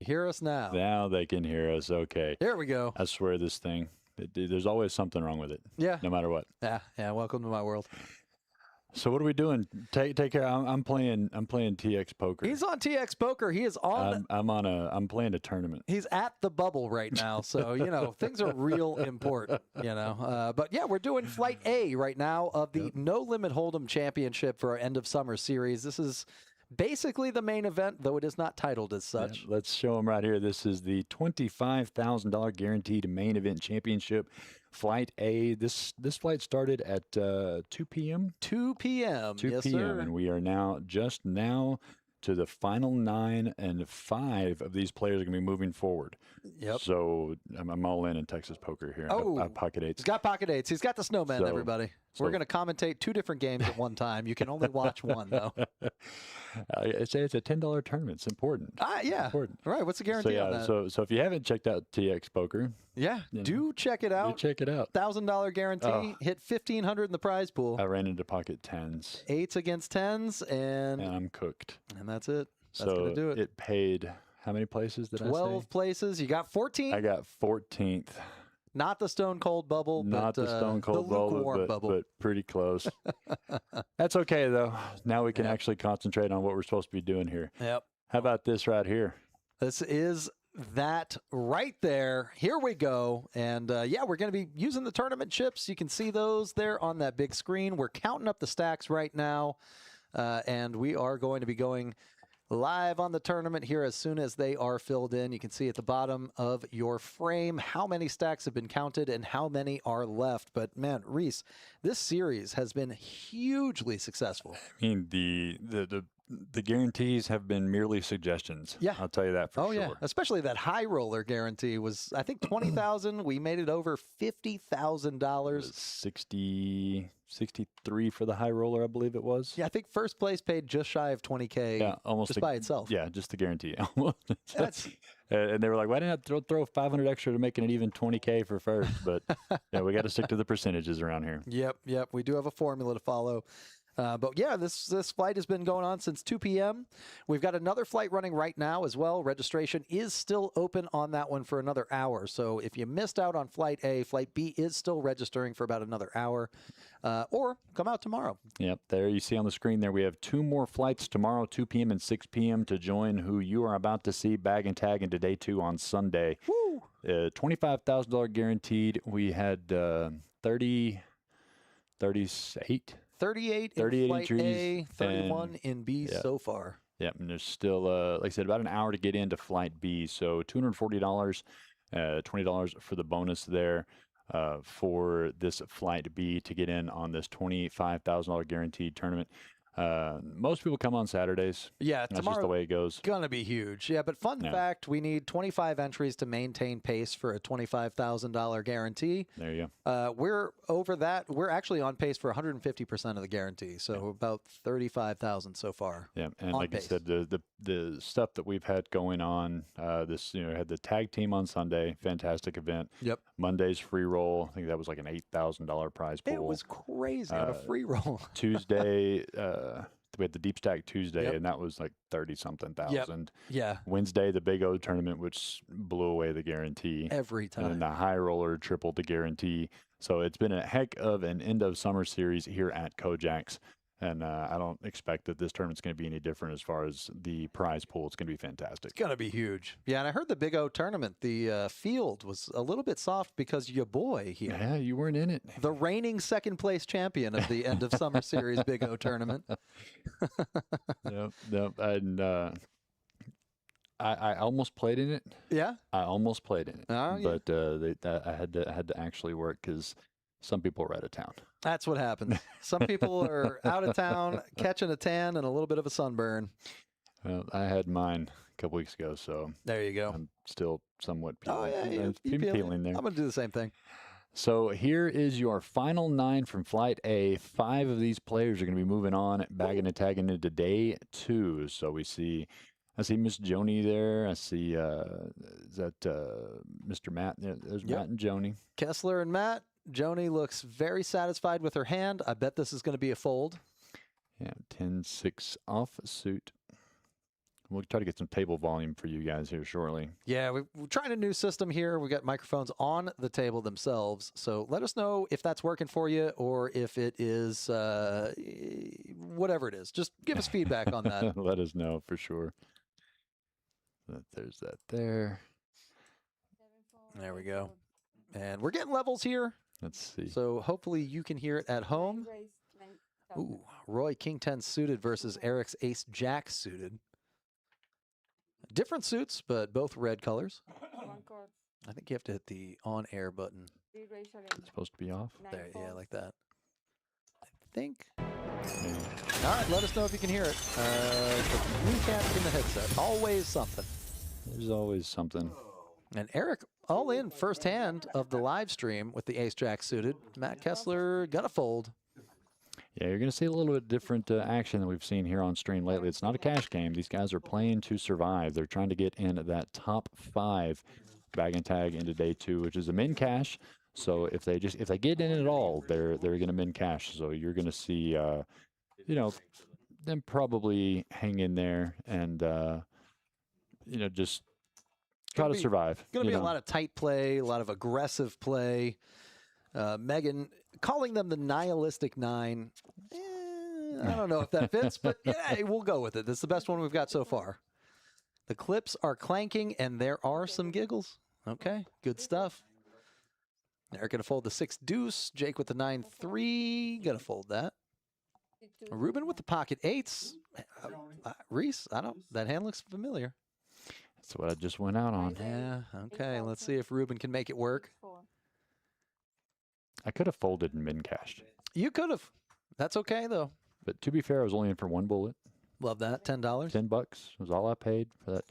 hear us now. Now they can hear us. Okay. Here we go. I swear this thing, there's always something wrong with it. Yeah. No matter what. Yeah. Welcome to my world. So what are we doing? Take care. I'm playing TX poker. He's on TX Poker. He is on. I'm playing a tournament. He's at the bubble right now, so things are real important. But yeah, we're doing Flight A right now of the No Limit Hold'em Championship for our end of summer series. This is basically the main event, though it is not titled as such. Yeah, let's show them right here. This is the $25,000 guaranteed main event championship. Flight A. This flight started at 2 p.m. 2 p.m. 2 yes, p.m. sir. And we are now just to the final 9, and 5 of these players are going to be moving forward. Yep. So I'm all in Texas poker here. Oh, I have pocket 8s. He's got pocket 8s. He's got the snowman, everybody. We're going to commentate 2 different games at one time. You can only watch one, though. It's a $10 tournament. It's important. Yeah. Important. All right. What's the guarantee on that? So if you haven't checked out TX Poker, do check it out. Check it out. $1,000 guarantee. Hit $1,500 in the prize pool. I ran into pocket 10s. 8s against 10s, and I'm cooked. And that's it. That's so going to do it. It paid how many places did I say? 12 places. You got 14. I got 14th. Not the Stone Cold bubble, Not but the Stone Cold bubble, but pretty close. That's okay, though. Now we can actually concentrate on what we're supposed to be doing here. Yep. How about this right here? This is that right there. Here we go. And we're going to be using the tournament chips. You can see those there on that big screen. We're counting up the stacks right now, and we are going to be going live on the tournament here as soon as they are filled in. You can see at the bottom of your frame how many stacks have been counted and how many are left. But man, Reese, this series has been hugely successful. I mean, the guarantees have been merely suggestions. Yeah, I'll tell you that for sure. Yeah, especially that high roller guarantee was, I think, $20,000. We made it over $50,000. 63 for the high roller, I believe it was. Yeah, I think first place paid just shy of 20K. Yeah, almost just by itself. Yeah, just the guarantee. That's and they were like, "Why didn't I throw 500 extra to make it an even 20K for first?" But we got to stick to the percentages around here. Yep. We do have a formula to follow. But yeah, this flight has been going on since 2 p.m. We've got another flight running right now as well. Registration is still open on that one for another hour. So if you missed out on Flight A, Flight B is still registering for about another hour. Or come out tomorrow. Yep, there you see on the screen there, we have 2 more flights tomorrow, 2 p.m. and 6 p.m. to join who you are about to see bag and tag into day 2 on Sunday. Woo! $25,000 guaranteed. We had 38 in Flight entries, A, 31 in B so far. Yeah, and there's still, like I said, about an hour to get into Flight B. So $240, $20 for the bonus there for this Flight B to get in on this $25,000 guaranteed tournament. Most people come on Saturdays. Yeah, that's just the way it goes. Gonna be huge. Yeah, but fun fact, we need 25 entries to maintain pace for a $25,000 guarantee. There you go. We're over that. We're actually on pace for 150% of the guarantee, so about 35,000 so far. Yeah, and like I said, the stuff that we've had going on, this had the tag team on Sunday, fantastic event. Yep. Monday's free roll, I think that was like an $8,000 prize pool. It was crazy on a free roll. Tuesday. We had the Deep Stack Tuesday, and that was like 30-something thousand. Yeah. Wednesday, the Big O tournament, which blew away the guarantee. Every time. And then the high roller tripled the guarantee. So it's been a heck of an end of summer series here at Kojaks. And I don't expect that this tournament's going to be any different as far as the prize pool. It's going to be fantastic. It's going to be huge. Yeah, and I heard the Big O tournament, the field was a little bit soft because your boy here. Yeah, you weren't in it. The reigning second place champion of the end of summer series Big O tournament. Yep. And I almost played in it. Yeah? I almost played in it. Oh, yeah. But I had to actually work because some people were out of town. That's what happens. Some people are out of town, catching a tan and a little bit of a sunburn. Well, I had mine a couple weeks ago, so there you go. I'm still somewhat peeling. Oh, yeah, peeling there. I'm going to do the same thing. So here is your final 9 from Flight A. 5 of these players are going to be moving on, bagging and tagging into day 2. So I see Miss Joni there. I see, is that Mr. Matt? There's Matt and Joni. Kessler and Matt. Joni looks very satisfied with her hand. I bet this is going to be a fold. Yeah, 10-6 off suit. We'll try to get some table volume for you guys here shortly. Yeah, we're trying a new system here. We got microphones on the table themselves. So let us know if that's working for you or if it is whatever it is. Just give us feedback on that. Let us know for sure. There's that there. There we go. And we're getting levels here. Let's see. So hopefully you can hear it at home. Ooh, Roy King 10 suited versus Eric's Ace Jack suited. Different suits, but both red colors. I think you have to hit the on-air button. It's supposed to be off. There, yeah, like that. I think. All right, let us know if you can hear it. The recap in the headset. Always something. There's always something. And Eric, all in first hand of the live stream with the Ace Jack suited. Matt Kessler gonna fold. Yeah, you're going to see a little bit different action than we've seen here on stream lately. It's not a cash game. These guys are playing to survive. They're trying to get in that top 5 bag and tag into day 2, which is a min cash. So if they get in at all, they're going to min cash. So you're going to see, you know, them probably hang in there and you know, just try to survive. Going to be a lot of tight play, a lot of aggressive play. Megan calling them the nihilistic 9. I don't know if that fits, but yeah, we'll go with it. This is the best one we've got so far. The clips are clanking, and there are some giggles. Okay, good stuff. They're going to fold the 6 deuce. Jake with the 9-3. Going to fold that. Ruben with the pocket 8s. Reese, that hand looks familiar. That's what I just went out on. Yeah, okay. Let's see if Ruben can make it work. I could have folded and min cashed. You could have. That's okay, though. But to be fair, I was only in for 1 bullet. Love that. $10. $10 was all I paid for that.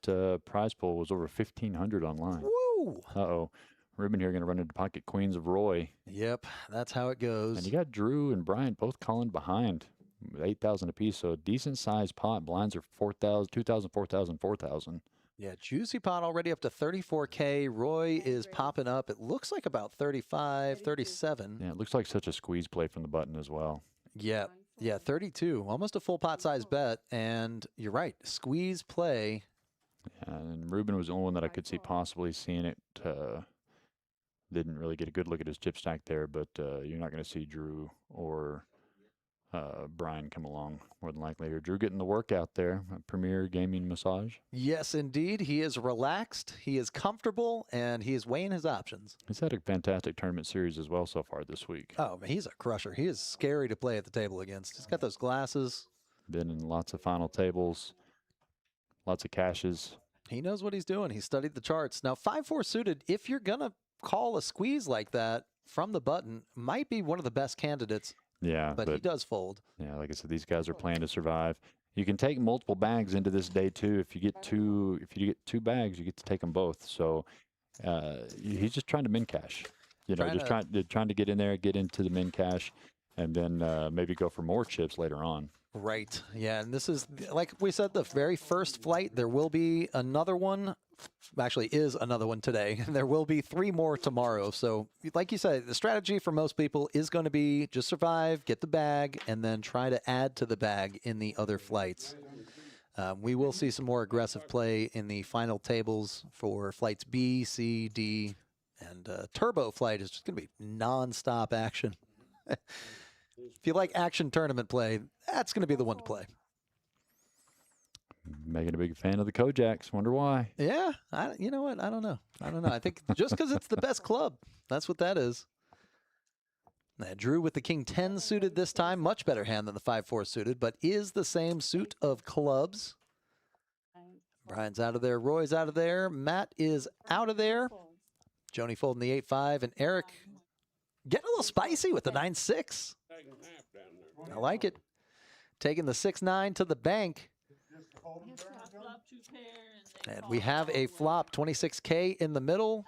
That prize pool was over 1,500 online. Woo! Uh-oh. Ruben here going to run into pocket queens of Roy. Yep, that's how it goes. And you got Drew and Brian both calling behind. 8,000 apiece, so a decent sized pot. Blinds are 4,000, 2,000, 4,000, 4,000. Yeah, juicy pot already up to 34K. Roy is popping up. It looks like about 35, 37. Yeah, it looks like such a squeeze play from the button as well. Yeah, 32. Almost a full pot size bet. And you're right, squeeze play. Yeah, and Ruben was the only one that I could see possibly seeing it. Didn't really get a good look at his chip stack there, but you're not going to see Drew or Brian come along more than likely here. Drew getting the workout there, a Premier Gaming Massage. Yes, indeed. He is relaxed, he is comfortable, and he is weighing his options. He's had a fantastic tournament series as well so far this week. Oh, man, he's a crusher. He is scary to play at the table against. He's got those glasses. Been in lots of final tables, lots of cashes. He knows what he's doing. He studied the charts. Now, 5-4 suited, if you're going to call a squeeze like that from the button, might be one of the best candidates. Yeah, but he does fold. Yeah, like I said, these guys are playing to survive. You can take multiple bags into this day too. If you get two bags, you get to take them both. So he's just trying to min cash. You know, trying to get in there, get into the min cash, and then maybe go for more chips later on. Right. Yeah, and this is, like we said, the very first flight. There will be another one. Actually, is another one today. There will be 3 more tomorrow. So, like you said, the strategy for most people is going to be just survive, get the bag, and then try to add to the bag in the other flights. We will see some more aggressive play in the final tables for flights B, C, D, and Turbo flight is just going to be nonstop action. If you like action tournament play, that's going to be the one to play. Megan a big fan of the Kojaks. Wonder why. Yeah, you know what? I don't know. I think just because it's the best club. That's what that is. Now, Drew with the King 10 suited this time. Much better hand than the 5-4 suited, but is the same suit of clubs. Brian's out of there. Roy's out of there. Matt is out of there. Joni folding the 8-5. And Eric getting a little spicy with the 9-6. I like it. Taking the 6-9 to the bank. And we have a flop, 26K in the middle.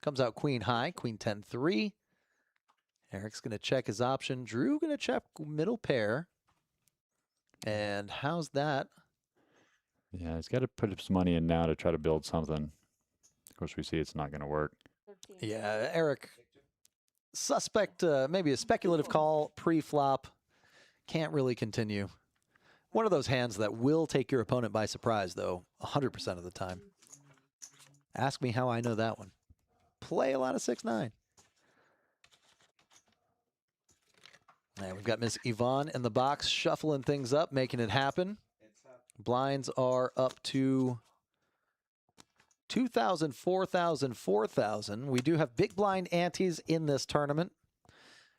Comes out queen high, queen 10-3. Eric's going to check his option. Drew going to check middle pair. And how's that? Yeah, he's got to put some money in now to try to build something. Of course, we see it's not going to work. Yeah, Eric, suspect, maybe a speculative call pre-flop. Can't really continue. One of those hands that will take your opponent by surprise, though, 100% of the time. Ask me how I know that one. Play a lot of 6-9. And we've got Miss Yvonne in the box, shuffling things up, making it happen. Blinds are up to 2,000, 4,000, 4,000. We do have big blind antes in this tournament.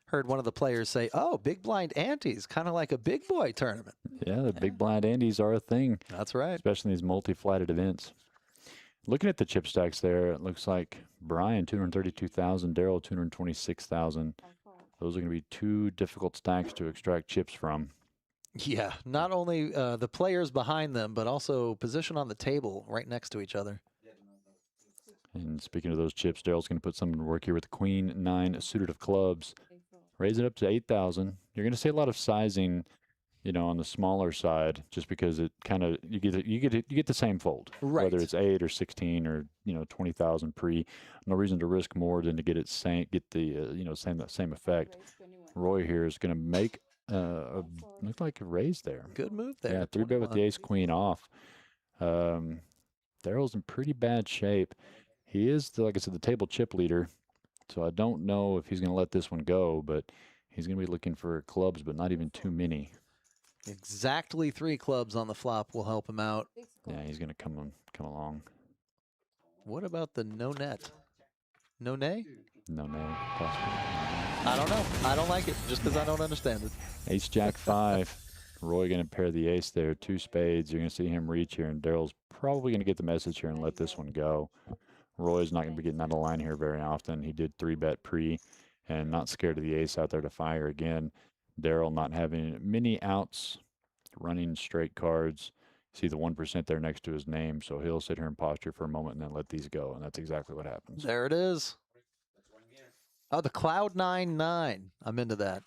Heard one of the players say, oh, big blind antes, kind of like a big boy tournament. Yeah, the big blind antes are a thing. That's right. Especially in these multi-flighted events. Looking at the chip stacks there, it looks like Brian, 232,000, Daryl, 226,000. Those are going to be two difficult stacks to extract chips from. Yeah, not only the players behind them, but also position on the table right next to each other. And speaking of those chips, Daryl's going to put something to work here with the Queen 9 suited of clubs. Raise it up to 8,000. You're going to see a lot of sizing, you know, on the smaller side, just because it kind of you get the same fold, Right. Whether it's 8 or 16 or 20,000 pre. No reason to risk more than to get it get the same effect. Roy here is going to make look like a raise there. Good move there. Yeah, 3-bet with the ace queen off. Daryl's in pretty bad shape. He is, like I said, the table chip leader. So I don't know if he's going to let this one go, but he's going to be looking for clubs, but not even too many. Exactly 3 clubs on the flop will help him out. Yeah, he's going to come along. What about the no net? No nay? No, possibly. I don't know. I don't like it just because I don't understand it. Ace, jack, 5. Roy going to pair the ace there. 2 spades. You're going to see him reach here, and Daryl's probably going to get the message here and let this one go. Roy's not going to be getting out of line here very often. He did 3-bet pre and not scared of the ace out there to fire again. Daryl not having many outs, running straight cards. See the 1% there next to his name, so he'll sit here and posture for a moment and then let these go, and that's exactly what happens. There it is. Oh, the Cloud 9-9. I'm into that.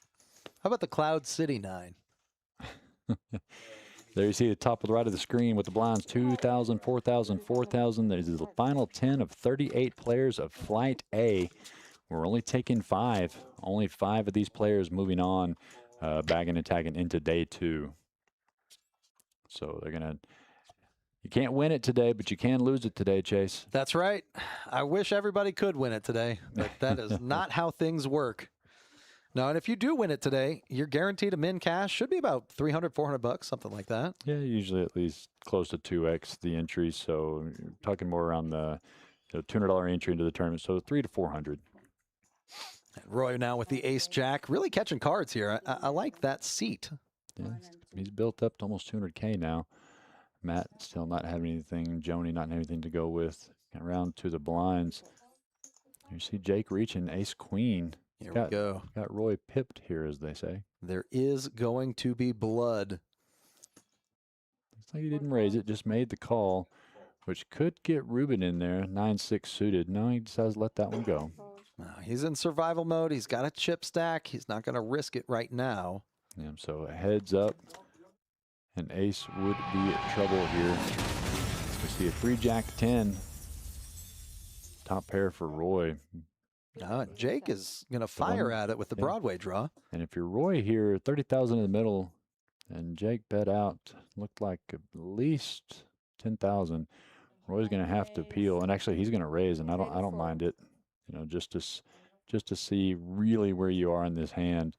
How about the Cloud City 9? There you see the top of the right of the screen with the blinds, 2,000, 4,000, 4,000. There's the final 10 of 38 players of Flight A. We're only taking 5. Only 5 of these players moving on, bagging and tagging into day 2. So they're going to, you can't win it today, but you can lose it today, Chase. That's right. I wish everybody could win it today, but that is not how things work. No, and if you do win it today, you're guaranteed a min cash. Should be about $300, $400, something like that. Yeah, usually at least close to 2x the entry. So you're talking more around the $200 entry into the tournament. So $300 to $400. Roy now with the ace jack, really catching cards here. I like that seat. Yeah, he's built up to almost 200K now. Matt still not having anything. Joni not having anything to go with. Around to the blinds. You see Jake reaching ace queen. Here we go. Got Roy pipped here, as they say. There is going to be blood. Looks like he didn't raise it, just made the call, which could get Ruben in there. 9-6 suited. No, he decides to let that one go. He's in survival mode. He's got a chip stack. He's not going to risk it right now. Yeah, so a heads up. And ace would be in trouble here. We see a 3-jack-10. Top pair for Roy. Jake is going to fire at it with the Broadway draw. And if you're Roy here, 30,000 in the middle, and Jake bet out, looked like at least 10,000. Roy's going to have to appeal, and actually he's going to raise, and I don't mind it, just to see really where you are in this hand.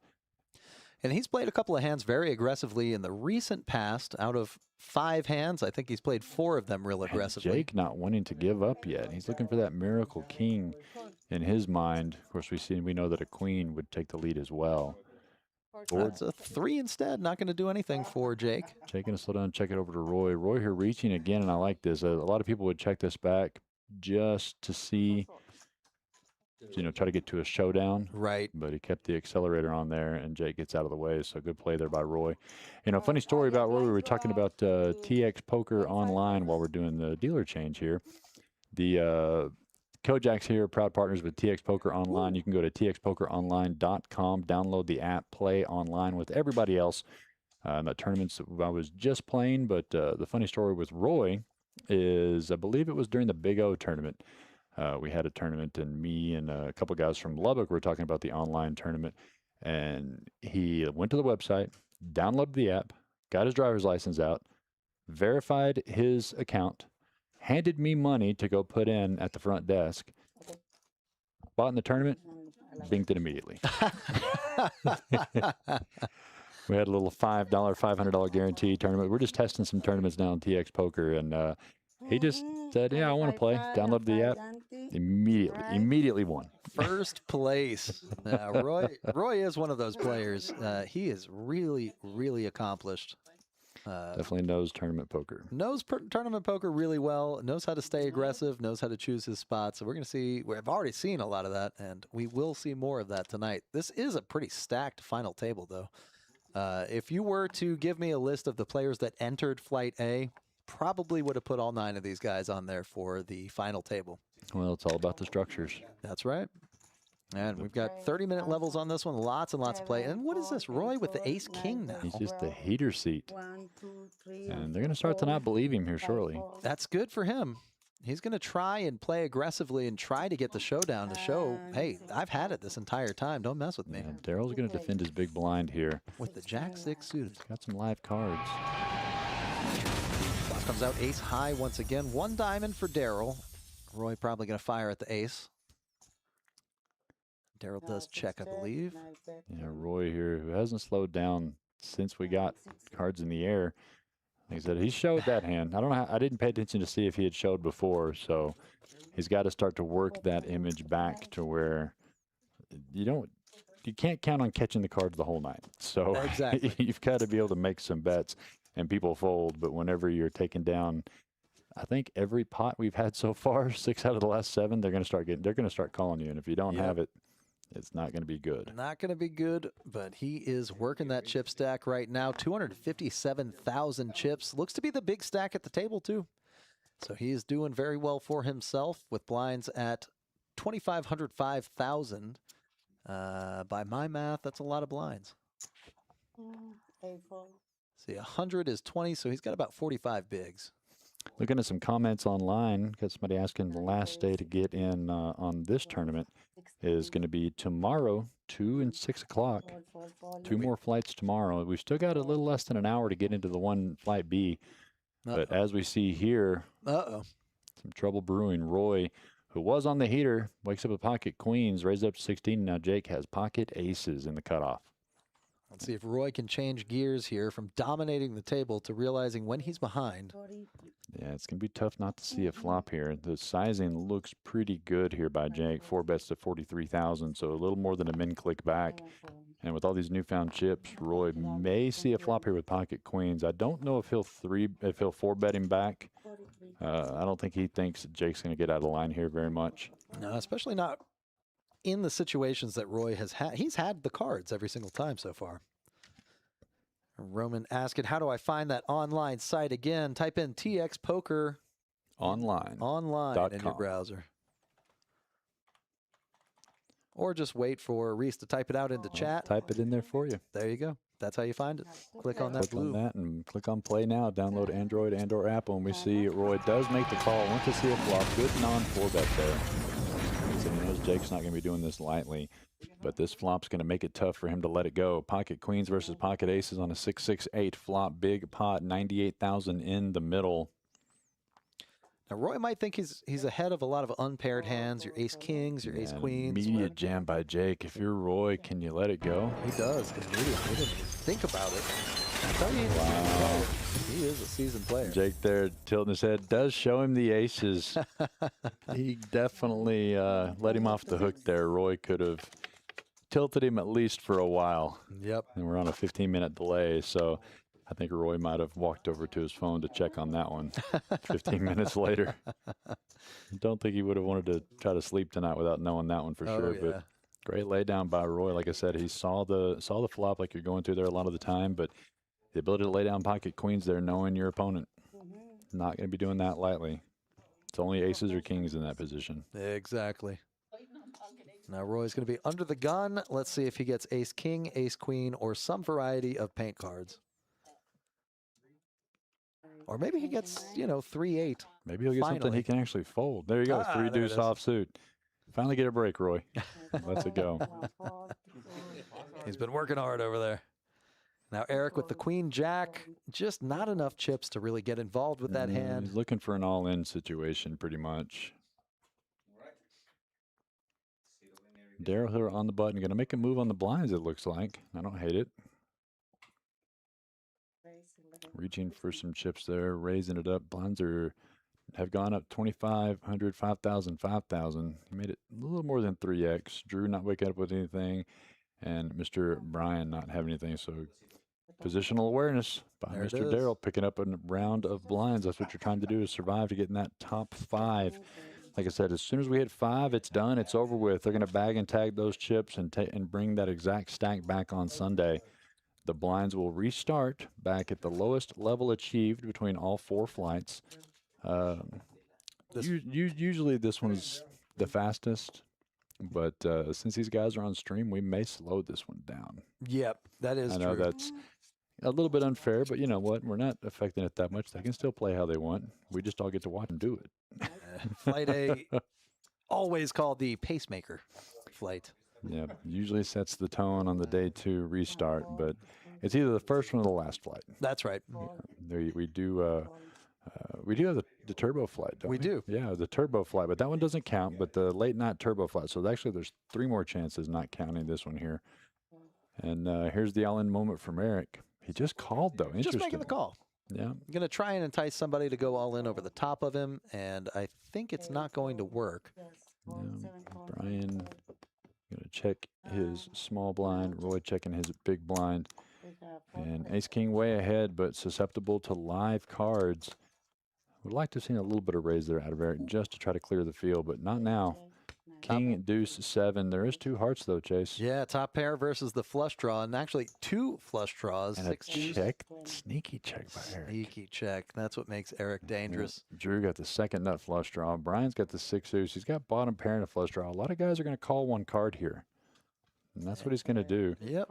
And he's played a couple of hands very aggressively in the recent past. Out of 5 hands, I think he's played 4 of them real aggressively. And Jake not wanting to give up yet. He's looking for that miracle king in his mind. Of course, we know that a queen would take the lead as well. That's a 3 instead. Not going to do anything for Jake. Jake going to slow down, check it over to Roy. Roy here reaching again, and I like this. A lot of people would check this back just to see, try to get to a showdown. Right. But he kept the accelerator on there, and Jake gets out of the way. So good play there by Roy. Funny story about Roy. We were talking about TX Poker Online while we're doing the dealer change here. The Kojak's here, proud partners with TX Poker Online. You can go to txpokeronline.com, download the app, play online with everybody else in the tournaments that I was just playing. But the funny story with Roy is I believe it was during the Big O tournament. We had a tournament, and me and a couple guys from Lubbock were talking about the online tournament. And he went to the website, downloaded the app, got his driver's license out, verified his account, handed me money to go put in at the front desk, bought in the tournament, binked it immediately. We had a little $5, $500 guarantee tournament. We're just testing some tournaments now on TX Poker, and he just said, yeah, I want to play. Downloaded the app. Immediately won. First place. Roy is one of those players. He is really, really accomplished. Definitely knows tournament poker. Knows tournament poker really well, knows how to stay aggressive, knows how to choose his spots. So we're going to see, we've already seen a lot of that, and we will see more of that tonight. This is a pretty stacked final table, though. If you were to give me a list of the players that entered Flight A, probably would have put all 9 of these guys on there for the final table. Well, it's all about the structures. That's right. And we've got 30-minute levels on this one, lots and lots of play. And what is this, Roy with the ace-king now? He's just the heater seat. And they're going to start to not believe him here shortly. That's good for him. He's going to try and play aggressively and try to get the showdown to show, hey, I've had it this entire time. Don't mess with me. And Daryl's going to defend his big blind here. With the jack-6 suited. Got some live cards. Flop comes out ace high once again. 1 diamond for Daryl. Roy probably going to fire at the ace. Daryl does check, I believe. Yeah, Roy here, who hasn't slowed down since we got cards in the air. Like I said, he showed that hand. I don't know. I didn't pay attention to see if he had showed before, so he's got to start to work that image back to where you can't count on catching the cards the whole night. So exactly. You've got to be able to make some bets, and people fold. But whenever you're taking down, I think every pot we've had so far, 6 out of the last 7, they're going to start calling you, and if you don't have it, it's not going to be good. Not going to be good, but he is working that chip stack right now. 257,000 chips. Looks to be the big stack at the table, too. So he is doing very well for himself with blinds at 2,500, 5,000. By my math, that's a lot of blinds. See, 100 is 20, so he's got about 45 bigs. Looking at some comments online, got somebody asking the last day to get in on this tournament is going to be tomorrow, 2 and 6 o'clock. 2 more flights tomorrow. We've still got a little less than an hour to get into the one Flight B. But as we see here, some trouble brewing. Roy, who was on the heater, wakes up with pocket queens, raised up to 16. Now Jake has pocket aces in the cutoff. Let's see if Roy can change gears here from dominating the table to realizing when he's behind. Yeah, it's going to be tough not to see a flop here. The sizing looks pretty good here by Jake. 4 bets to 43,000, so a little more than a min click back. And with all these newfound chips, Roy may see a flop here with pocket queens. I don't know if he'll 4 bet him back. I don't think he thinks Jake's going to get out of line here very much. No, especially not in the situations that Roy has had. He's had the cards every single time so far. Roman asking, how do I find that online site again? Type in TX Poker online in your browser. Or just wait for Reese to type it out into chat. Type it in there for you. There you go. That's how you find it. Click on that blue. Click on that and click on play now. Download Android and or Apple. And we see Roy does make the call. Want to see a flop. Good non-4 bet there. So he knows Jake's not going to be doing this lightly. But this flop's going to make it tough for him to let it go. Pocket queens versus pocket aces on a 6-6-8 flop. Big pot, 98,000 in the middle. Now, Roy might think he's ahead of a lot of unpaired hands, your ace-kings, your ace-queens. Immediate jam by Jake. If you're Roy, can you let it go? He does. Immediately. He didn't even think about it. I tell you, wow. He is a seasoned player. Jake there tilting his head does show him the aces. He definitely let him off the hook there. Roy could have tilted him at least for a while. Yep. And we're on a 15-minute delay, so I think Roy might have walked over to his phone to check on that one 15 minutes later. Don't think he would have wanted to try to sleep tonight without knowing that one for sure. Yeah. But great lay down by Roy. Like I said, he saw the flop like you're going through there a lot of the time, but the ability to lay down pocket queens there, knowing your opponent. Not going to be doing that lightly. It's only aces or kings in that position. Exactly. Now Roy's going to be under the gun. Let's see if he gets ace-king, ace-queen, or some variety of paint cards. Or maybe he gets, 3-8. Maybe he'll get something he can actually fold. There you go, 3 deuce offsuit. Finally get a break, Roy. Let's it go. He's been working hard over there. Now Eric with the queen jack, just not enough chips to really get involved with that hand. He's looking for an all-in situation, pretty much. Daryl here on the button, going to make a move on the blinds, it looks like. I don't hate it. Reaching for some chips there, raising it up. Blinds have gone up 2,500, 5,000, 5,000. He made it a little more than 3x. Drew not waking up with anything, and Mr. Brian not having anything. So positional awareness by There it Mr. is. Daryl, picking up a round of blinds. That's what you're trying to do, is survive to get in that top 5. Like I said, as soon as we hit 5, it's done. It's over with. They're going to bag and tag those chips and bring that exact stack back on Sunday. The blinds will restart back at the lowest level achieved between all 4 flights. Usually this one's the fastest, but since these guys are on stream, we may slow this one down. Yep, that is true. I know that's a little bit unfair, but you know what? We're not affecting it that much. They can still play how they want. We just all get to watch them do it. Flight A, always called the pacemaker flight. Yeah, usually sets the tone on the day 2 restart, but it's either the first one or the last flight. That's right. We do have the turbo flight, don't we? We do. Yeah, the turbo flight, but that one doesn't count, but the late night turbo flight. So actually there's 3 more chances, not counting this one here. And here's the all-in moment from Eric. He just called, though. Interesting. Just making the call. Yeah. I'm going to try and entice somebody to go all in over the top of him, and I think it's not going to work. Yeah. Brian going to check his small blind. Roy checking his big blind. And ace-king way ahead, but susceptible to live cards. Would like to have seen a little bit of raise there out of Eric just to try to clear the field, but not now. King, deuce, 7. There is 2 hearts, though, Chase. Yeah, top pair versus the flush draw, and actually 2 flush draws. And 6 a check, sneaky check by Eric. Sneaky check. That's what makes Eric dangerous. Yeah. Drew got the second nut flush draw. Brian's got the 6 deuce. He's got bottom pair and a flush draw. A lot of guys are going to call 1 card here. And that's what he's going to do. Yep.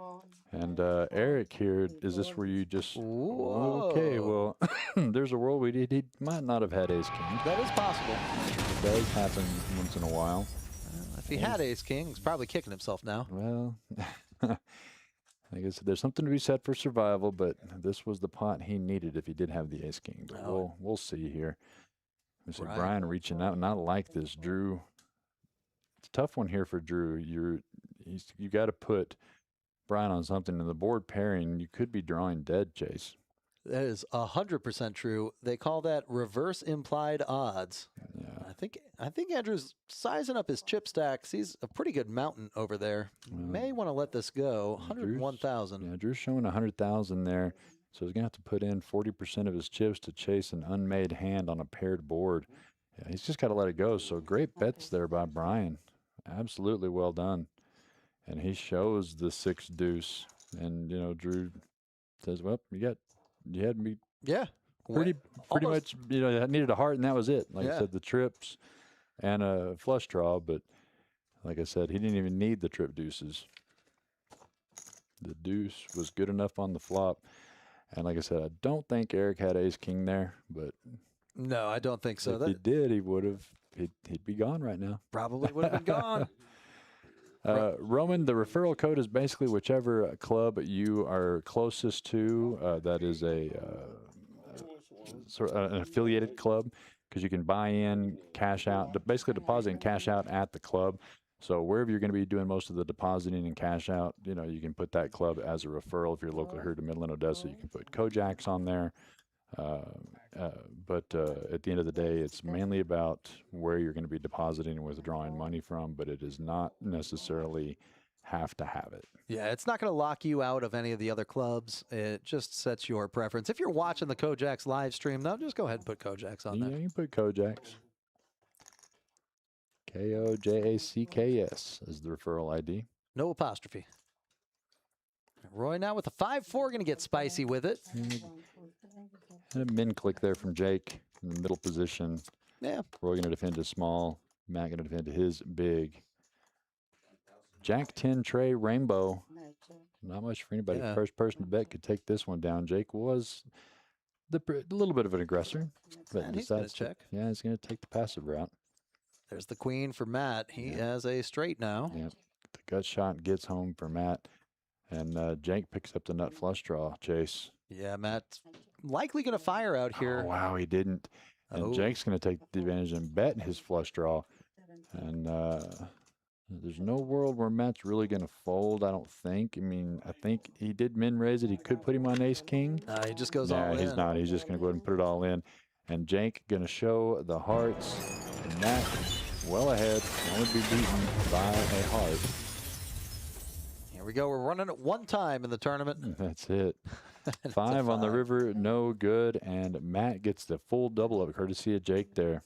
And Eric here, is this where you just... Whoa. Okay, well, there's a world he might not have had ace-king. That is possible. It does happen once in a while. If he had ace-king, he's probably kicking himself now. Well, I guess there's something to be said for survival, but this was the pot he needed if he did have the ace-king. But we'll see here. We see Brian reaching out, not like this. Drew, it's a tough one here for Drew. You got to put Brian on something. In the board pairing, you could be drawing dead, Chase. That is 100% true. They call that reverse implied odds. Yeah. I think Andrew's sizing up his chip stacks. He's a pretty good mountain over there. May want to let this go. 101,000. Yeah, Drew's showing 100,000 there. So he's going to have to put in 40% of his chips to chase an unmade hand on a paired board. Yeah, he's just got to let it go. So great bets there by Brian. Absolutely well done. And he shows the 6 deuce. And, Drew says, well, you had me. Yeah. Pretty much, I needed a heart, and that was it. Like I said, the trips and a flush draw, but like I said, he didn't even need the trip deuces. The deuce was good enough on the flop. And like I said, I don't think Eric had ace-king there, but... No, I don't think so. If he did, he'd be gone right now. Probably would have been gone. Roman, the referral code is basically whichever club you are closest to. That is an affiliated club, because you can buy in, cash out, basically deposit and cash out at the club. So wherever you're going to be doing most of the depositing and cash out, you can put that club as a referral. If you're local here to Midland, Odessa, you can put Kojaks on there. But at the end of the day, it's mainly about where you're going to be depositing and withdrawing money from, but it is not necessarily have to have it. Yeah, it's not going to lock you out of any of the other clubs. It just sets your preference. If you're watching the Kojaks live stream, though, just go ahead and put Kojaks on there. Yeah, you can put Kojaks. Kojacks is the referral ID. No apostrophe. Roy now with a 5-4, going to get spicy with it. And a min click there from Jake in the middle position. Yeah. Roy going to defend his small. Matt going to defend his big. Jack 10 tray rainbow. Not much for anybody. Yeah. First person to bet could take this one down. Jake was a little bit of an aggressor. But And he's going to check. Yeah, he's going to take the passive route. There's the queen for Matt. He has a straight now. Yeah. The gut shot gets home for Matt. And Jake picks up the nut flush draw, Chase. Yeah, Matt's likely going to fire out here. Oh, wow, he didn't. And Oh. Jake's going to take the advantage and bet his flush draw. And there's no world where Matt's really going to fold, I don't think. I mean, I think he did min raise it. He could put him on ace king. He just goes all Nah, in. he's not. He's just going to go ahead and put it all in. And Jake going to show the hearts. And Matt well ahead. Only be beaten by a heart. Here we go. We're running it one time in the tournament. That's it. It's a 5 on the 5. river, no good. And Matt gets the full double up, courtesy of Jake there.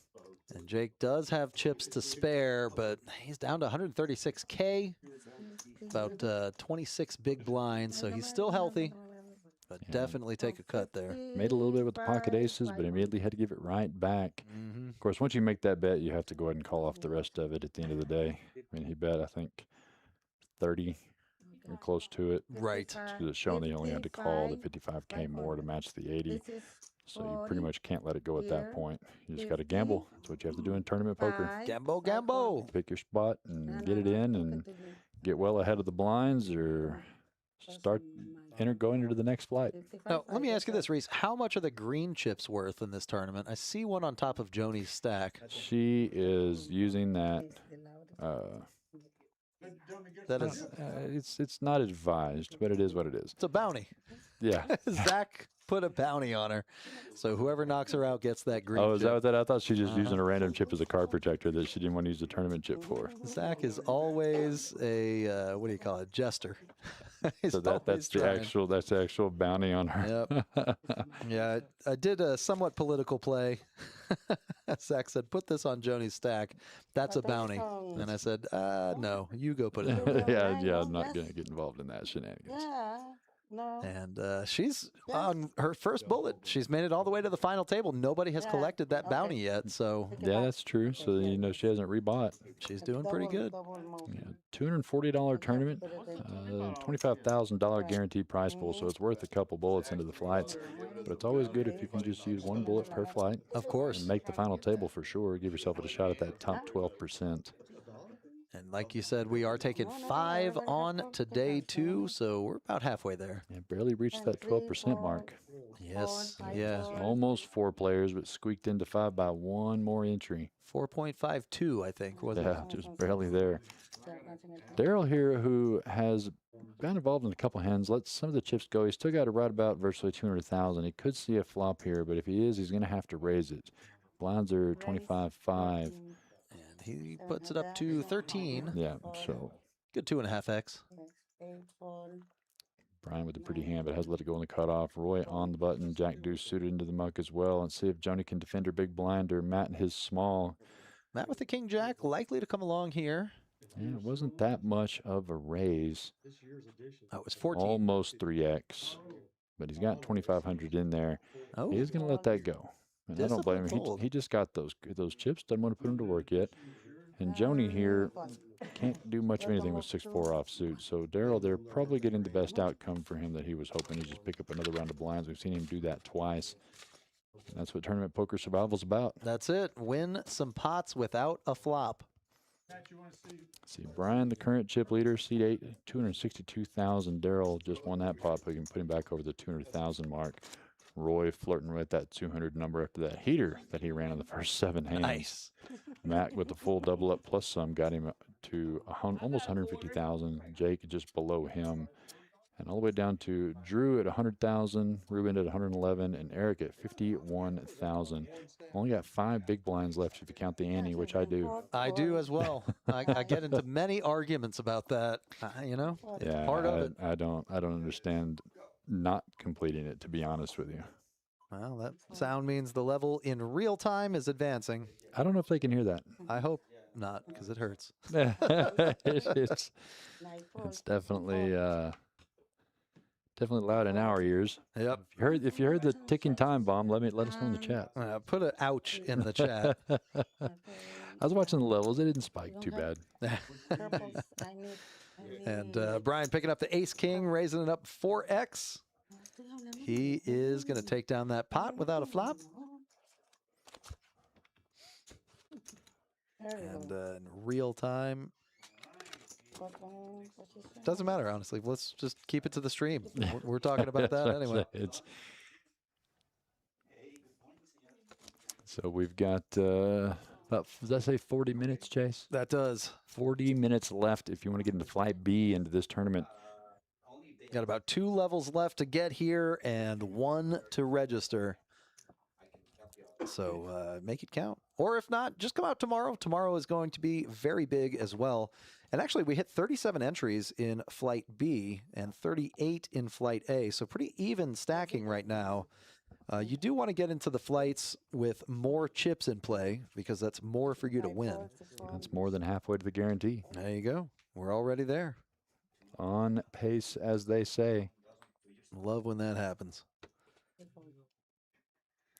And Jake does have chips to spare, but he's down to 136K, about 26 big blinds, so he's still healthy, but definitely take a cut there. Made a little bit with the pocket aces, but immediately had to give it right back. Mm-hmm. Of course, once you make that bet, you have to go ahead and call off the rest of it at the end of the day. I mean, he bet, I think, 30 or close to it. Right. So it's showing that he only had to call the 55K more to match the 80. So you pretty much can't let it go at that point. You just got to gamble. That's what you have to do in tournament poker. Gambo, gambo. Pick your spot and get it in and get well ahead of the blinds or going into the next flight. Now, let me ask you this, Reese. How much are the green chips worth in this tournament? I see one on top of Joni's stack. She is using that. That is, It's not advised, but it is what it is. it's a bounty. Yeah. Zach put a bounty on her. So whoever knocks her out gets that green Oh, is chip. that what that? I thought she was just using a random chip as a card protector that she didn't want to use the tournament chip for. Zach is always a, what do you call it, jester. He's So that's always the trying. actual bounty on her. Yep. Yeah, I did a somewhat political play. Zach said, put this on Joni's stack. That's a bounty. And I said, no, you go put it in. yeah, I'm not gonna get involved in that shenanigans. No. And she's on her first bullet. She's made it all the way to the final table. Nobody has collected that bounty yet, so Yeah, that's true. So you know she hasn't rebought. she's doing pretty good. Yeah, $240 tournament, $25,000 guaranteed prize pool. So it's worth a couple bullets into the flights. But it's always good if you can just use one bullet per flight. Of course. And make the final table for sure. Give yourself a shot at that top 12%. And like you said, we are taking 5 on today, too, so we're about halfway there. Yeah, barely reached that 12% mark. Yes, yeah. Almost 4 players, but squeaked into 5 by 1 more entry. 4.52, I think, wasn't Yeah, it? just barely there. Daryl here, who has got involved in a couple hands, lets some of the chips go. He's still got to right about virtually 200,000. He could see a flop here, but if he is, he's going to have to raise it. Blinds are 25.5. And he puts it up to 13. Yeah, so Good 2.5x. Brian with a pretty hand, but has let it go in the cutoff. Roy on the button. Jack Deuce suited into the muck as well. And see if Joni can defend her big blind or Matt and his small. Matt with the King Jack likely to come along here. Yeah, it wasn't that much of a raise. That was 14. Almost 3x. But he's got 2,500 in there. Oh, He's going to let that go. And I don't blame him. Disciplined fold. He just got those chips. Doesn't want to put them to work yet. And Joni here can't do much of anything with 6-4 offsuit. So Daryl, they're probably getting the best outcome for him that he was hoping. He just pick up another round of blinds. We've seen him do that twice. And that's what tournament poker survival's about. that's it. Win some pots without a flop. See, Brian, the current chip leader, seed 8, 262,000. Daryl just won that pot, but he can put him back over the 200,000 mark. Roy flirting with that 200 number after that heater that he ran in the first 7 hands. Nice. Matt with the full double up plus some got him to almost 150,000. Jake just below him. And all the way down to Drew at 100,000, Ruben at 111, and Eric at 51,000. Only got 5 big blinds left if you count the ante, which I do. I do as well. I get into many arguments about that. You know, it's Yeah, part of it. I don't understand not completing it, to be honest with you. Well, that sound means the level in real time is advancing. I don't know if they can hear that. I hope not, because it hurts. it's definitely definitely loud in our ears. Yep. If you heard the ticking time bomb, let us know in the chat. Put an ouch in the chat. I was watching the levels; they didn't spike too bad. And Brian picking up the Ace King, raising it up 4x. He is going to take down that pot without a flop. And in real time, Doesn't matter, honestly. Let's just keep it to the stream. We're talking about that That's anyway. it. So we've got about, does that say 40 minutes, Chase? That does. 40 minutes left if you want to get into Flight B into this tournament. Got about 2 levels left to get here and 1 to register. So make it count. Or if not, just come out tomorrow. Tomorrow is going to be very big as well. And actually, we hit 37 entries in Flight B and 38 in Flight A. So pretty even stacking right now. You do want to get into the flights with more chips in play because that's more for you to win. That's more than halfway to the guarantee. There you go. We're already there. On pace, as they say. Love when that happens.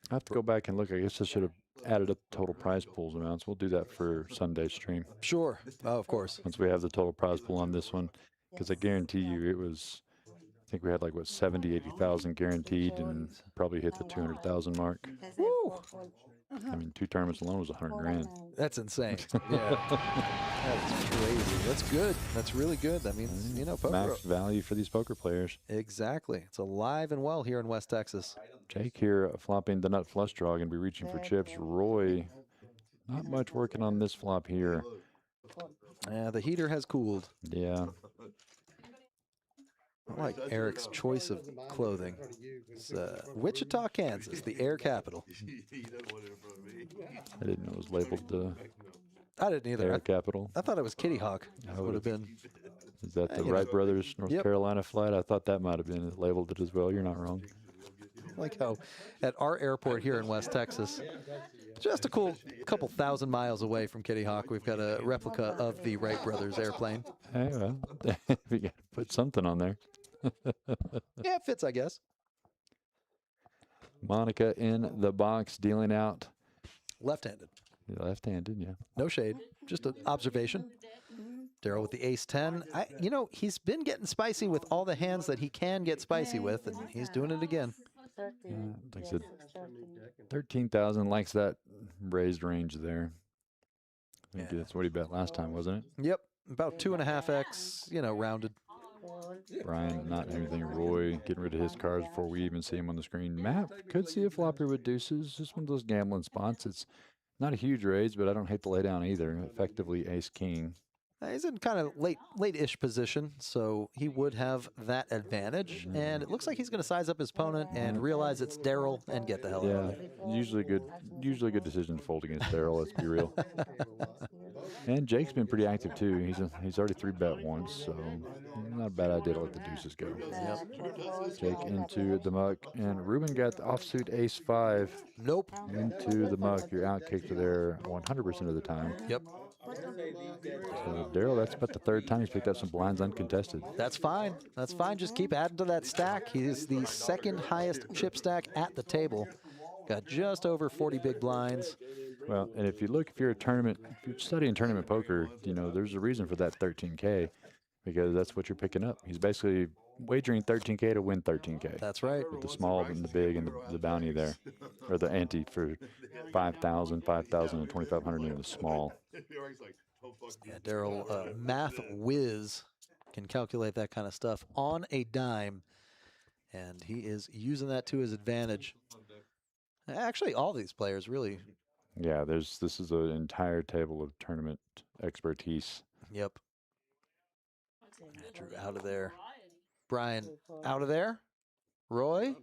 I have to go back and look. I guess I should have added up the total prize pools amounts. We'll do that for Sunday's stream. Sure. Oh, of course. Once we have the total prize pool on this one. Because I guarantee you it was, I think we had like, what, 70, 80,000 guaranteed and probably hit the 200,000 mark. Woo! I mean, 2 tournaments alone was 100 grand. That's insane. Yeah. That's crazy. That's good. That's really good. That means, you know, poker. Max value for these poker players. Exactly. It's alive and well here in West Texas. Jake here flopping the nut flush draw, going to be reaching for chips. Roy, not much working on this flop here. Yeah, the heater has cooled. Yeah. I like Eric's choice of clothing. It's Wichita, Kansas, the air capital. I didn't know it was labeled I didn't either. air capital. I thought it was Kitty Hawk. Oh, Would have been. Is that the you Wright know. Brothers North Yep. Carolina flight? I thought that might have been labeled it as well. You're not wrong. Like how at our airport here in West Texas, just a cool couple thousand miles away from Kitty Hawk, we've got a replica of the Wright Brothers airplane. Hey, well, we got to put something on there. Yeah, it fits, I guess. Monica in the box dealing out. Left-handed. Left-handed, yeah. No shade. Just an observation. Daryl with the ace-10. You know, he's been getting spicy with all the hands that he can get spicy with, and he's doing it again. Like I said, 13,000 likes that raised range there. I think that's what he bet last time, wasn't it? Yep, about 2.5x, you know, rounded. Brian, not anything. Roy, getting rid of his cards before we even see him on the screen. Matt could see a flopper with deuces. Just one of those gambling spots. It's not a huge raise, but I don't hate to lay down either. Effectively ace-king. He's in kind of late-ish position, so he would have that advantage. And it looks like he's going to size up his opponent and realize it's Daryl and get the hell out of it. Usually a good decision to fold against Daryl. Let's be real. And Jake's been pretty active too. He's already 3-bet once, so not a bad idea to let the deuces go. Yep. Jake into the muck, and Ruben got the offsuit ace-5. Nope. Into the muck. You're out kicked there 100% of the time. Yep. So Daryl, that's about the 3rd time he's picked up some blinds uncontested. That's fine. That's fine. Just keep adding to that stack. He's the 2nd highest chip stack at the table. Got just over 40 big blinds. Well, and if you're studying tournament poker, you know, there's a reason for that 13K because that's what you're picking up. He's basically wagering 13K to win 13K. That's right. With the small and the big and the bounty there, or the ante for 5,000, 5,000, and 2,500 in the small. Yeah, Daryl, math whiz, can calculate that kind of stuff on a dime, and he is using that to his advantage. Actually, all these players really. Yeah, this is an entire table of tournament expertise. Yep. Andrew out of there. Brian out of there. Roy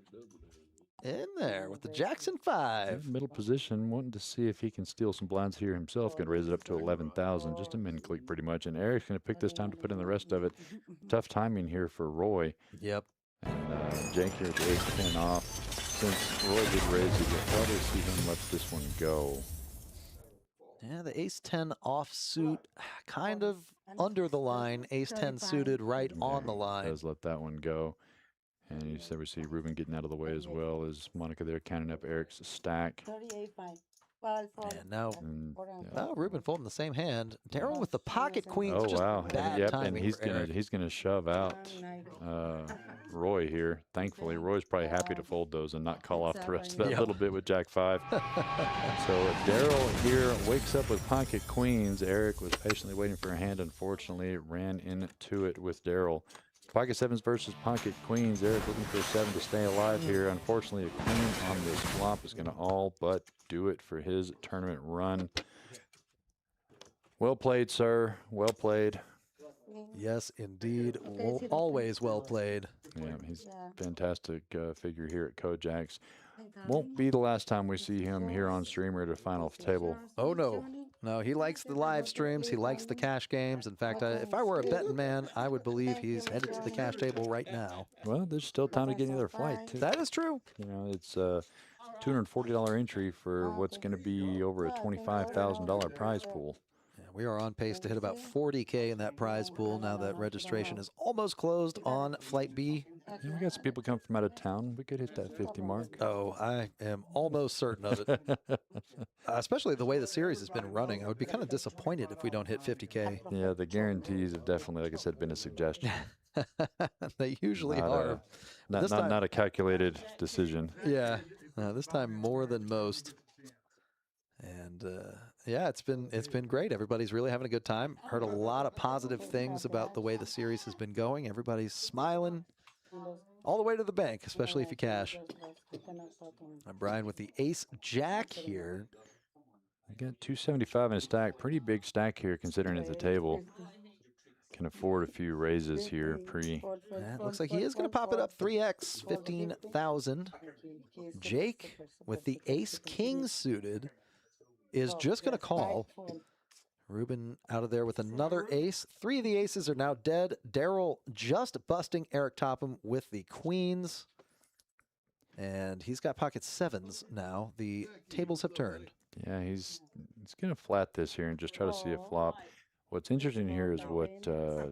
in there with the Jackson 5. Middle position, wanting to see if he can steal some blinds here himself. Going to raise it up to 11,000, just a min click pretty much. And Eric's going to pick this time to put in the rest of it. Tough timing here for Roy. Yep. And Jake here with the ace-10 off. Since Roy did raise it, you'll probably see him let this one go. Yeah, the ace-10 offsuit, kind of under the line. Ace-10 suited right on the line. Does let that one go. And you said we see Ruben getting out of the way as well as Monica there counting up Eric's stack. And now, Ruben folding the same hand. Daryl with the pocket queen. Oh just wow! Bad Yep, timing and he's for Eric. gonna shove out Roy here. Thankfully, Roy's probably happy to fold those and not call off the rest of that Yep. little bit with Jack 5. So Daryl here wakes up with pocket queens. Eric was patiently waiting for a hand. Unfortunately, ran into it with Daryl. Pocket 7s versus pocket queens. Eric looking for a 7 to stay alive here. Unfortunately, a queen on this flop is going to all but do it for his tournament run. Well played, sir. Well played. Yes, indeed. Always well played. Yeah, he's a fantastic figure here at Kojak's. Won't be the last time we see him here on stream or at a final table. Oh, no. No, he likes the live streams. He likes the cash games. In fact, if I were a betting man, I would believe he's headed to the cash table right now. Well, there's still time to get another flight, too. That is true. You know, it's a $240 entry for what's going to be over a $25,000 prize pool. Yeah, we are on pace to hit about 40K in that prize pool now that registration is almost closed on Flight B. Yeah, we got some people coming from out of town. We could hit that 50 mark. Oh, I am almost certain of it. Especially the way the series has been running. I would be kind of disappointed if we don't hit 50K. Yeah, the guarantees have definitely, like I said, been a suggestion. They usually Not are. not a calculated decision. Yeah, this time more than most. And yeah, it's been great. Everybody's really having a good time. Heard a lot of positive things about the way the series has been going. Everybody's smiling all the way to the bank, especially if you cash. I'm Brian with the Ace Jack here. I got 275 in a stack. Pretty big stack here considering it's a table. Can afford a few raises here pre. Yeah, it looks like he is going to pop it up 3x, 15,000. Jake with the Ace King suited is just going to call. Ruben out of there with another ace. 3 of the aces are now dead. Daryl just busting Eric Topham with the queens. And he's got pocket 7s now. The tables have turned. Yeah, he's going to flat this here and just try to see a flop. What's interesting here is what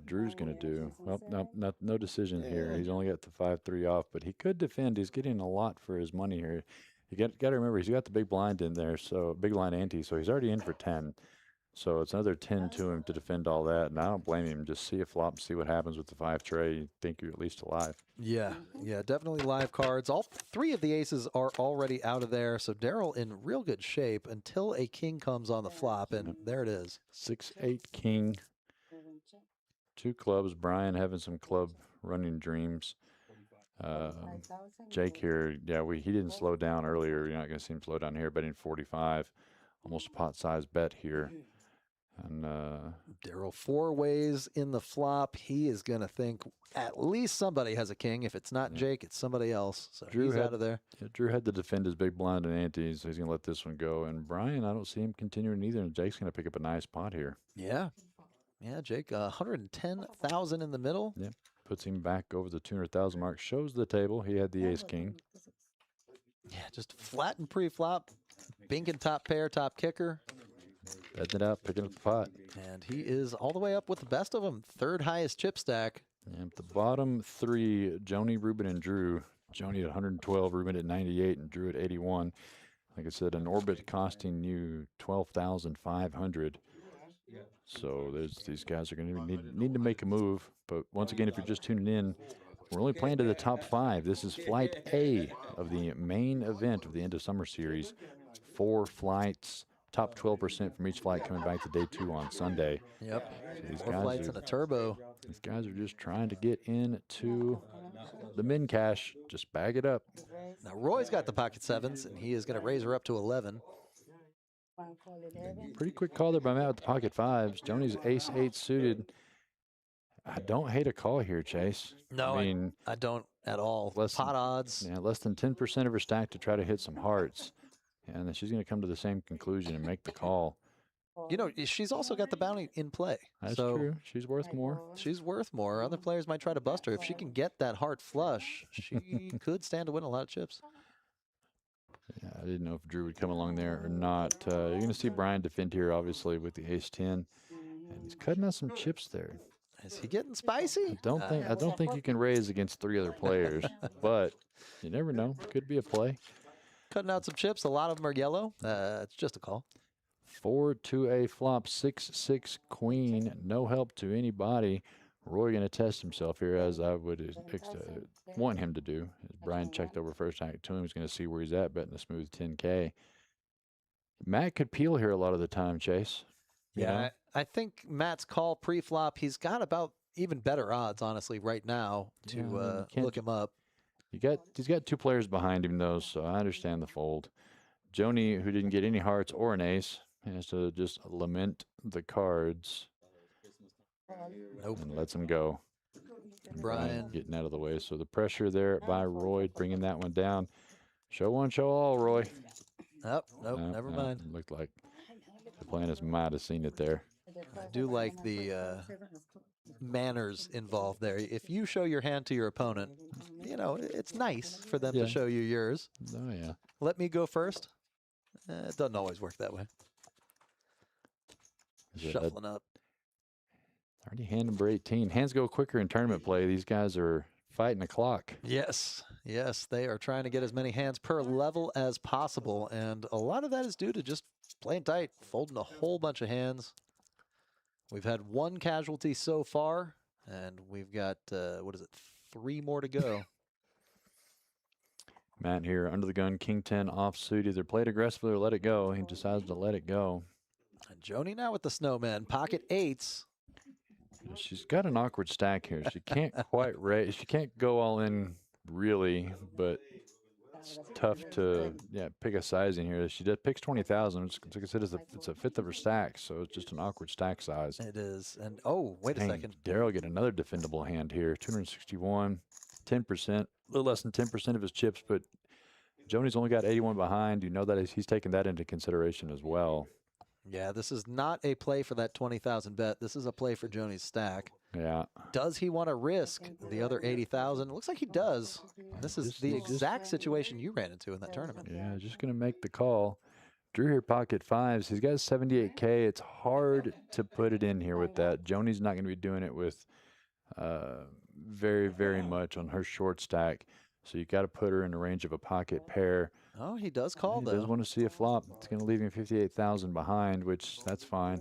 Drew's going to do. Well, no decision here. He's only got the 5-3 off, but he could defend. He's getting a lot for his money here. You got to remember, he's got the big blind in there, so big blind ante, so he's already in for 10. So it's another 10 to him to defend all that, and I don't blame him. Just see a flop and see what happens with the 5 tray. You think you're at least alive. Yeah, definitely live cards. All 3 of the aces are already out of there, so Daryl in real good shape until a king comes on the flop, and there it is. 6-8 king. 2 clubs. Brian having some club running dreams. Jake here, yeah, he didn't slow down earlier. You're not going to see him slow down here, betting 45. Almost a pot-sized bet here. And Daryl 4 ways in the flop. He is going to think at least somebody has a king. If it's not Jake, it's somebody else. So he's out of there. Yeah, Drew had to defend his big blind and ante, so he's going to let this one go. And Brian, I don't see him continuing either. And Jake's going to pick up a nice pot here. Yeah, Jake, 110,000 in the middle. Yeah, puts him back over the 200,000 mark. Shows the table. He had the ace king. Yeah, just flat and pre-flop. Binking top pair, top kicker. Betting it out, picking up the pot. And he is all the way up with the best of them. 3rd highest chip stack. And the bottom 3, Joni, Ruben, and Drew. Joni at 112, Ruben at 98, and Drew at 81. Like I said, an orbit costing you 12,500. So these guys are going to need to make a move. But once again, if you're just tuning in, we're only playing to the top 5. This is Flight A of the main event of the End of Summer Series. 4 flights, top 12% from each flight coming back to day 2 on Sunday. Yep. So these 4 guys flights and a turbo. These guys are just trying to get into the min cash. Just bag it up. Now Roy's got the pocket 7s, and he is going to raise her up to 11. Pretty quick call there by Matt with the pocket 5s. Joni's ace 8 suited. I don't hate a call here, Chase. No, I mean, I don't at all. Pot odds. Yeah, less than 10% of her stack to try to hit some hearts. And then she's going to come to the same conclusion and make the call. You know, she's also got the bounty in play. That's true. She's worth more. She's worth more. Other players might try to bust her. If she can get that heart flush, she could stand to win a lot of chips. Yeah, I didn't know if Drew would come along there or not. You're going to see Brian defend here, obviously, with the ace 10. And he's cutting out some chips there. Is he getting spicy? I don't think you can raise against 3 other players, but you never know. Could be a play. Cutting out some chips. A lot of them are yellow. It's just a call. 4-2-A flop, 6-6 queen. No help to anybody. Roy going to test himself here, as I would want him to do. As Brian checked over first time to him, he's going to see where he's at, betting a smooth 10K. Matt could peel here a lot of the time, Chase. You know? Yeah, I think Matt's call pre-flop, he's got about even better odds, honestly, right now to Yeah, I mean, you can't look him up. He's got two players behind him, though, so I understand the fold. Joni, who didn't get any hearts or an ace, has to just lament the cards Nope. and lets him go. And Brian. getting out of the way. So the pressure there by Roy, bringing that one down. Show one, show all, Roy. Nope, No, never no, mind. it looked like the planets might have seen it there. I do like the manners involved there. If you show your hand to your opponent, you know, it's nice for them Yeah. to show you yours. Oh, yeah. Let me go first. It doesn't always work that way. Shuffling up. Already hand number 18. Hands go quicker in tournament play. These guys are fighting the clock. Yes, they are trying to get as many hands per level as possible, and a lot of that is due to just playing tight, folding a whole bunch of hands. We've had one casualty so far, and we've got, 3 more to go. Matt here, under the gun, king 10 offsuit. Either play it aggressively or let it go. He decides to let it go. And Joni now with the snowman, pocket 8s. She's got an awkward stack here. She can't quite raise. She can't go all in really, but it's tough to pick a sizing here. She picks 20,000. Like I said, it's a fifth of her stack, so it's just an awkward stack size. It is. And oh, wait a second. Daryl get another defendable hand here. 261, 10%, a little less than 10% of his chips, but Joni's only got 81 behind. You know that he's taking that into consideration as well. Yeah, this is not a play for that 20,000 bet. This is a play for Joni's stack. Yeah. Does he want to risk the other 80,000? It looks like he does. This is the exact situation you ran into in that tournament. Yeah, just going to make the call. Drew here, pocket 5s. He's got 78K. It's hard to put it in here with that. Joni's not going to be doing it with very, very much on her short stack. So you got to put her in the range of a pocket pair. Oh, he does call, though. He does want to see a flop. It's going to leave him 58,000 behind, which that's fine.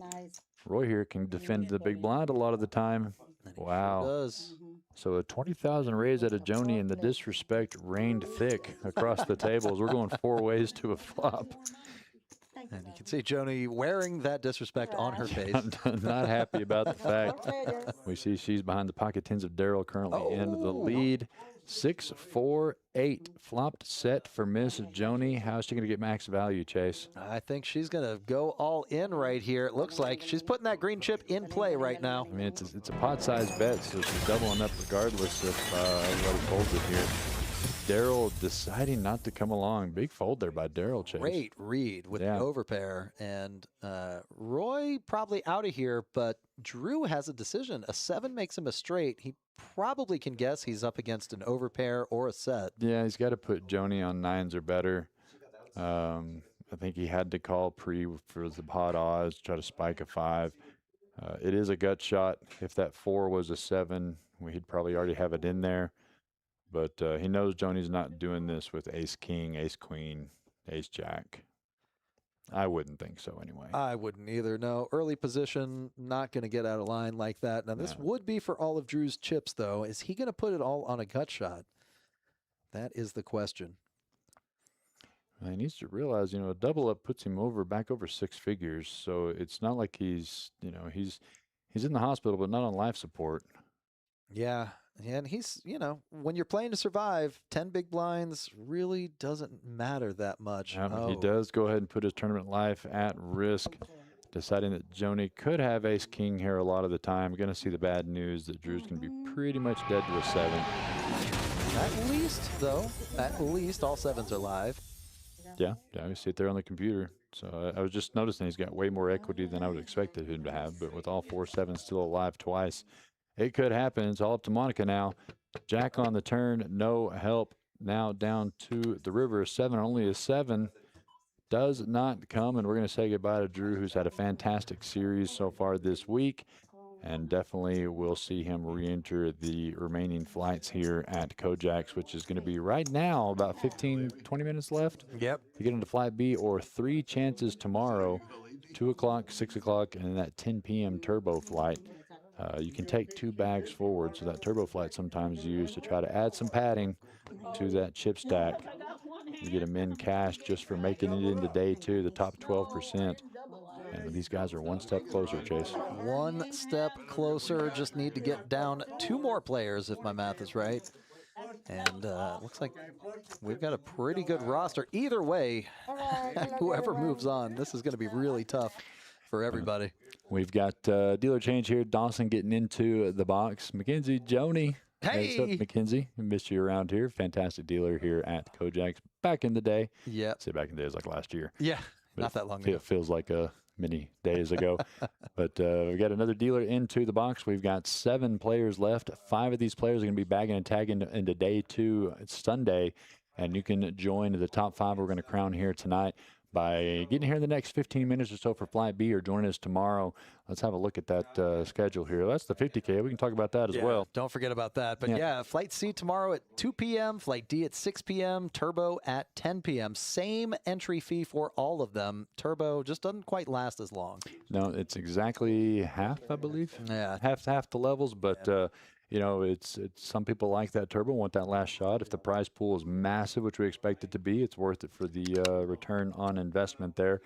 Roy here can defend the big blind a lot of the time. Wow. Sure does. So a 20,000 raise out of Joni, and the disrespect rained thick across the tables. We're going 4 ways to a flop. And you can see Joni wearing that disrespect on her face. I'm not happy about the fact. We see she's behind the pocket 10s of Daryl, currently in the lead. 6, 4, 8. Flopped set for Miss Joni. How's she going to get max value, Chase? I think she's going to go all in right here. It looks like she's putting that green chip in play right now. I mean, it's a pot-sized bet, so she's doubling up regardless if everybody folds it here. Daryl deciding not to come along. Big fold there by Daryl, Chase. Great read with the overpair. And Roy probably out of here, but Drew has a decision. A 7 makes him a straight. He probably can guess he's up against an overpair or a set. Yeah, he's got to put Joni on 9s or better. I think he had to call pre for the pot odds, try to spike a 5. It is a gut shot. If that 4 was a 7, he'd probably already have it in there. But he knows Joni's not doing this with ace-king, ace-queen, ace-jack. I wouldn't think so anyway. I wouldn't either, no. Early position, not going to get out of line like that. Now, this would be for all of Drew's chips, though. Is he going to put it all on a gut shot? That is the question. He needs to realize, a double up puts him back over 6 figures. So it's not like he's in the hospital, but not on life support. Yeah. And he's, when you're playing to survive, 10 big blinds really doesn't matter that much. He does go ahead and put his tournament life at risk, deciding that Joni could have ace-king here a lot of the time. We're going to see the bad news that Drew's going to be pretty much dead to a 7. At least, though, all 7s are live. Yeah, we see it there on the computer. So I was just noticing he's got way more equity than I would expect him to have, but with all 4 7s still alive twice, it could happen. It's all up to Monica now. Jack on the turn, no help. Now down to the river, 7, only a 7 does not come, and we're going to say goodbye to Drew, who's had a fantastic series so far this week, and definitely we'll see him re-enter the remaining flights here at Kojak's, which is going to be right now about 15, 20 minutes left. Yep. To get into Flight B, or 3 chances tomorrow, 2 o'clock, 6 o'clock, and that 10 p.m. turbo flight. You can take 2 bags forward, so that turbo flight sometimes used to try to add some padding to that chip stack. You get them in cash just for making it into day 2, the top 12%. And these guys are one step closer, Chase. One step closer. Just need to get down 2 more players, if my math is right. And looks like we've got a pretty good roster. Either way, whoever moves on, this is going to be really tough for everybody. We've got dealer change here. Dawson getting into the box. Mackenzie, Joni. Hey! What's up, Mackenzie? Missed you around here. Fantastic dealer here at Kojak's back in the day. Yeah. Say back in the day, it was like last year. Yeah, But not that long it ago. feels like many days ago. But we got another dealer into the box. We've got 7 players left. 5 of these players are going to be bagging and tagging into day 2. It's Sunday, and you can join the top 5 we're going to crown here tonight by getting here in the next 15 minutes or so for Flight B, or join us tomorrow. Let's have a look at that schedule here. That's the 50K. We can talk about that as well. Don't forget about that. But yeah, Flight C tomorrow at 2 p.m., Flight D at 6 p.m., Turbo at 10 p.m. Same entry fee for all of them. Turbo just doesn't quite last as long. No, it's exactly half, I believe. Yeah. Half the levels, but you know, it's some people like that turbo, want that last shot. If the prize pool is massive, which we expect it to be, it's worth it for the return on investment there.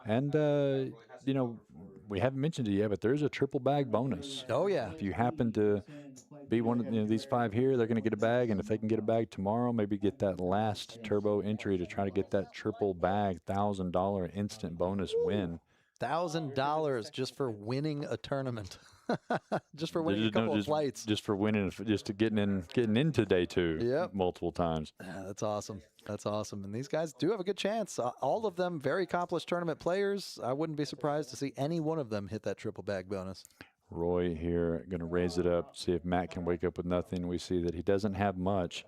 And you know, we haven't mentioned it yet, but there's a triple bag bonus. Oh, yeah. If you happen to be one of these 5 here, they're going to get a bag, and if they can get a bag tomorrow, maybe get that last turbo entry to try to get that triple bag $1,000 instant bonus win. $1,000 just for winning a tournament. Just for winning a couple of flights. Just for winning, just to getting into day 2 multiple times. Yeah, that's awesome. That's awesome. And these guys do have a good chance. All of them very accomplished tournament players. I wouldn't be surprised to see any one of them hit that triple bag bonus. Roy here going to raise it up, see if Matt can wake up with nothing. We see that he doesn't have much.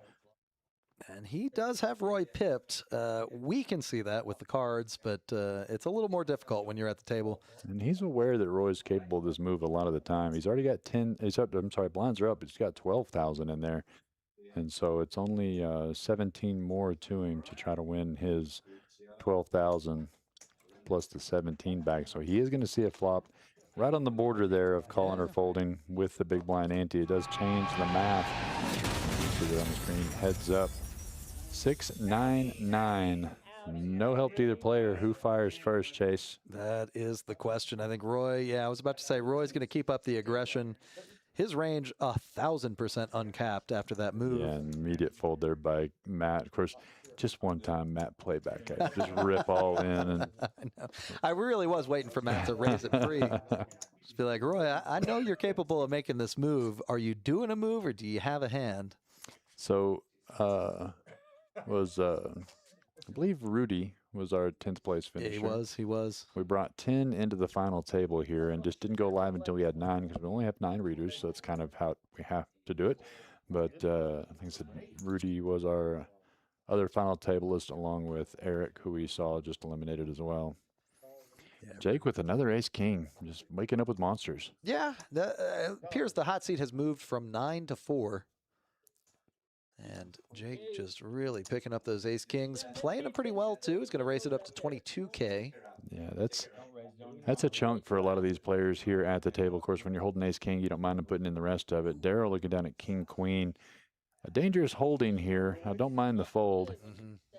And he does have Roy pipped. We can see that with the cards, but it's a little more difficult when you're at the table. And he's aware that Roy's capable of this move a lot of the time. He's already got 10. Blinds are up. He's got 12,000 in there. And so it's only 17 more to him to try to win his 12,000 plus the 17 back. So he is going to see a flop right on the border there of calling or folding with the big blind ante. It does change the math. You see that on the screen. Heads up. 6-9-9. No help to either player. Who fires first, Chase? That is the question. I think Roy, I was about to say Roy's going to keep up the aggression. His range 1,000% uncapped after that move. Yeah, an immediate fold there by Matt. Of course, just one time Matt playback. Just rip all in. And I know. I really was waiting for Matt to raise it free. Just be like, Roy, I know you're capable of making this move. Are you doing a move or do you have a hand? So I believe Rudy was our 10th place finisher. Yeah, he was. We brought 10 into the final table here and just didn't go live until we had 9 because we only have 9 readers, so it's kind of how we have to do it. But I think I said Rudy was our other final tableist along with Eric, who we saw just eliminated as well. Yeah. Jake with another ace-king, just waking up with monsters. Yeah, it appears the hot seat has moved from 9 to 4. And Jake just really picking up those ace-kings, playing them pretty well, too. He's going to raise it up to 22K. Yeah, that's a chunk for a lot of these players here at the table. Of course, when you're holding ace-king, you don't mind them putting in the rest of it. Darryl looking down at king-queen. A dangerous holding here. I don't mind the fold.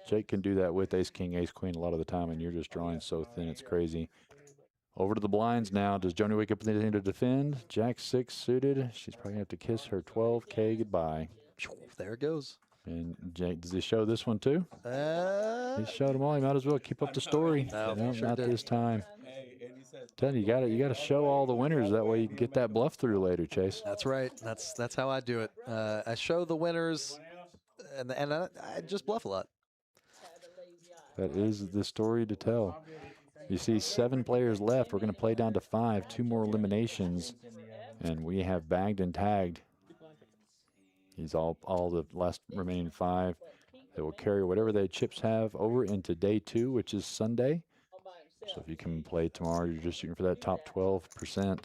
Jake can do that with ace-king, ace-queen a lot of the time, and you're just drawing so thin, it's crazy. Over to the blinds now. Does Joni wake up with anything to defend? Jack 6 suited. She's probably going to have to kiss her 12K goodbye. There it goes. And Jake, does he show this one too? He showed them all. He might as well keep up the story. No, sure not did. This time. Tell you, you got to show all the winners. That way you can get that bluff through later, Chase. That's right. That's how I do it. I show the winners, and I just bluff a lot. That is the story to tell. You see 7 players left. We're going to play down to 5. 2 more eliminations, and we have bagged and tagged. He's all the last remaining 5 that will carry whatever they chips have over into day 2, which is Sunday. So if you can play tomorrow, you're just shooting for that top 12%.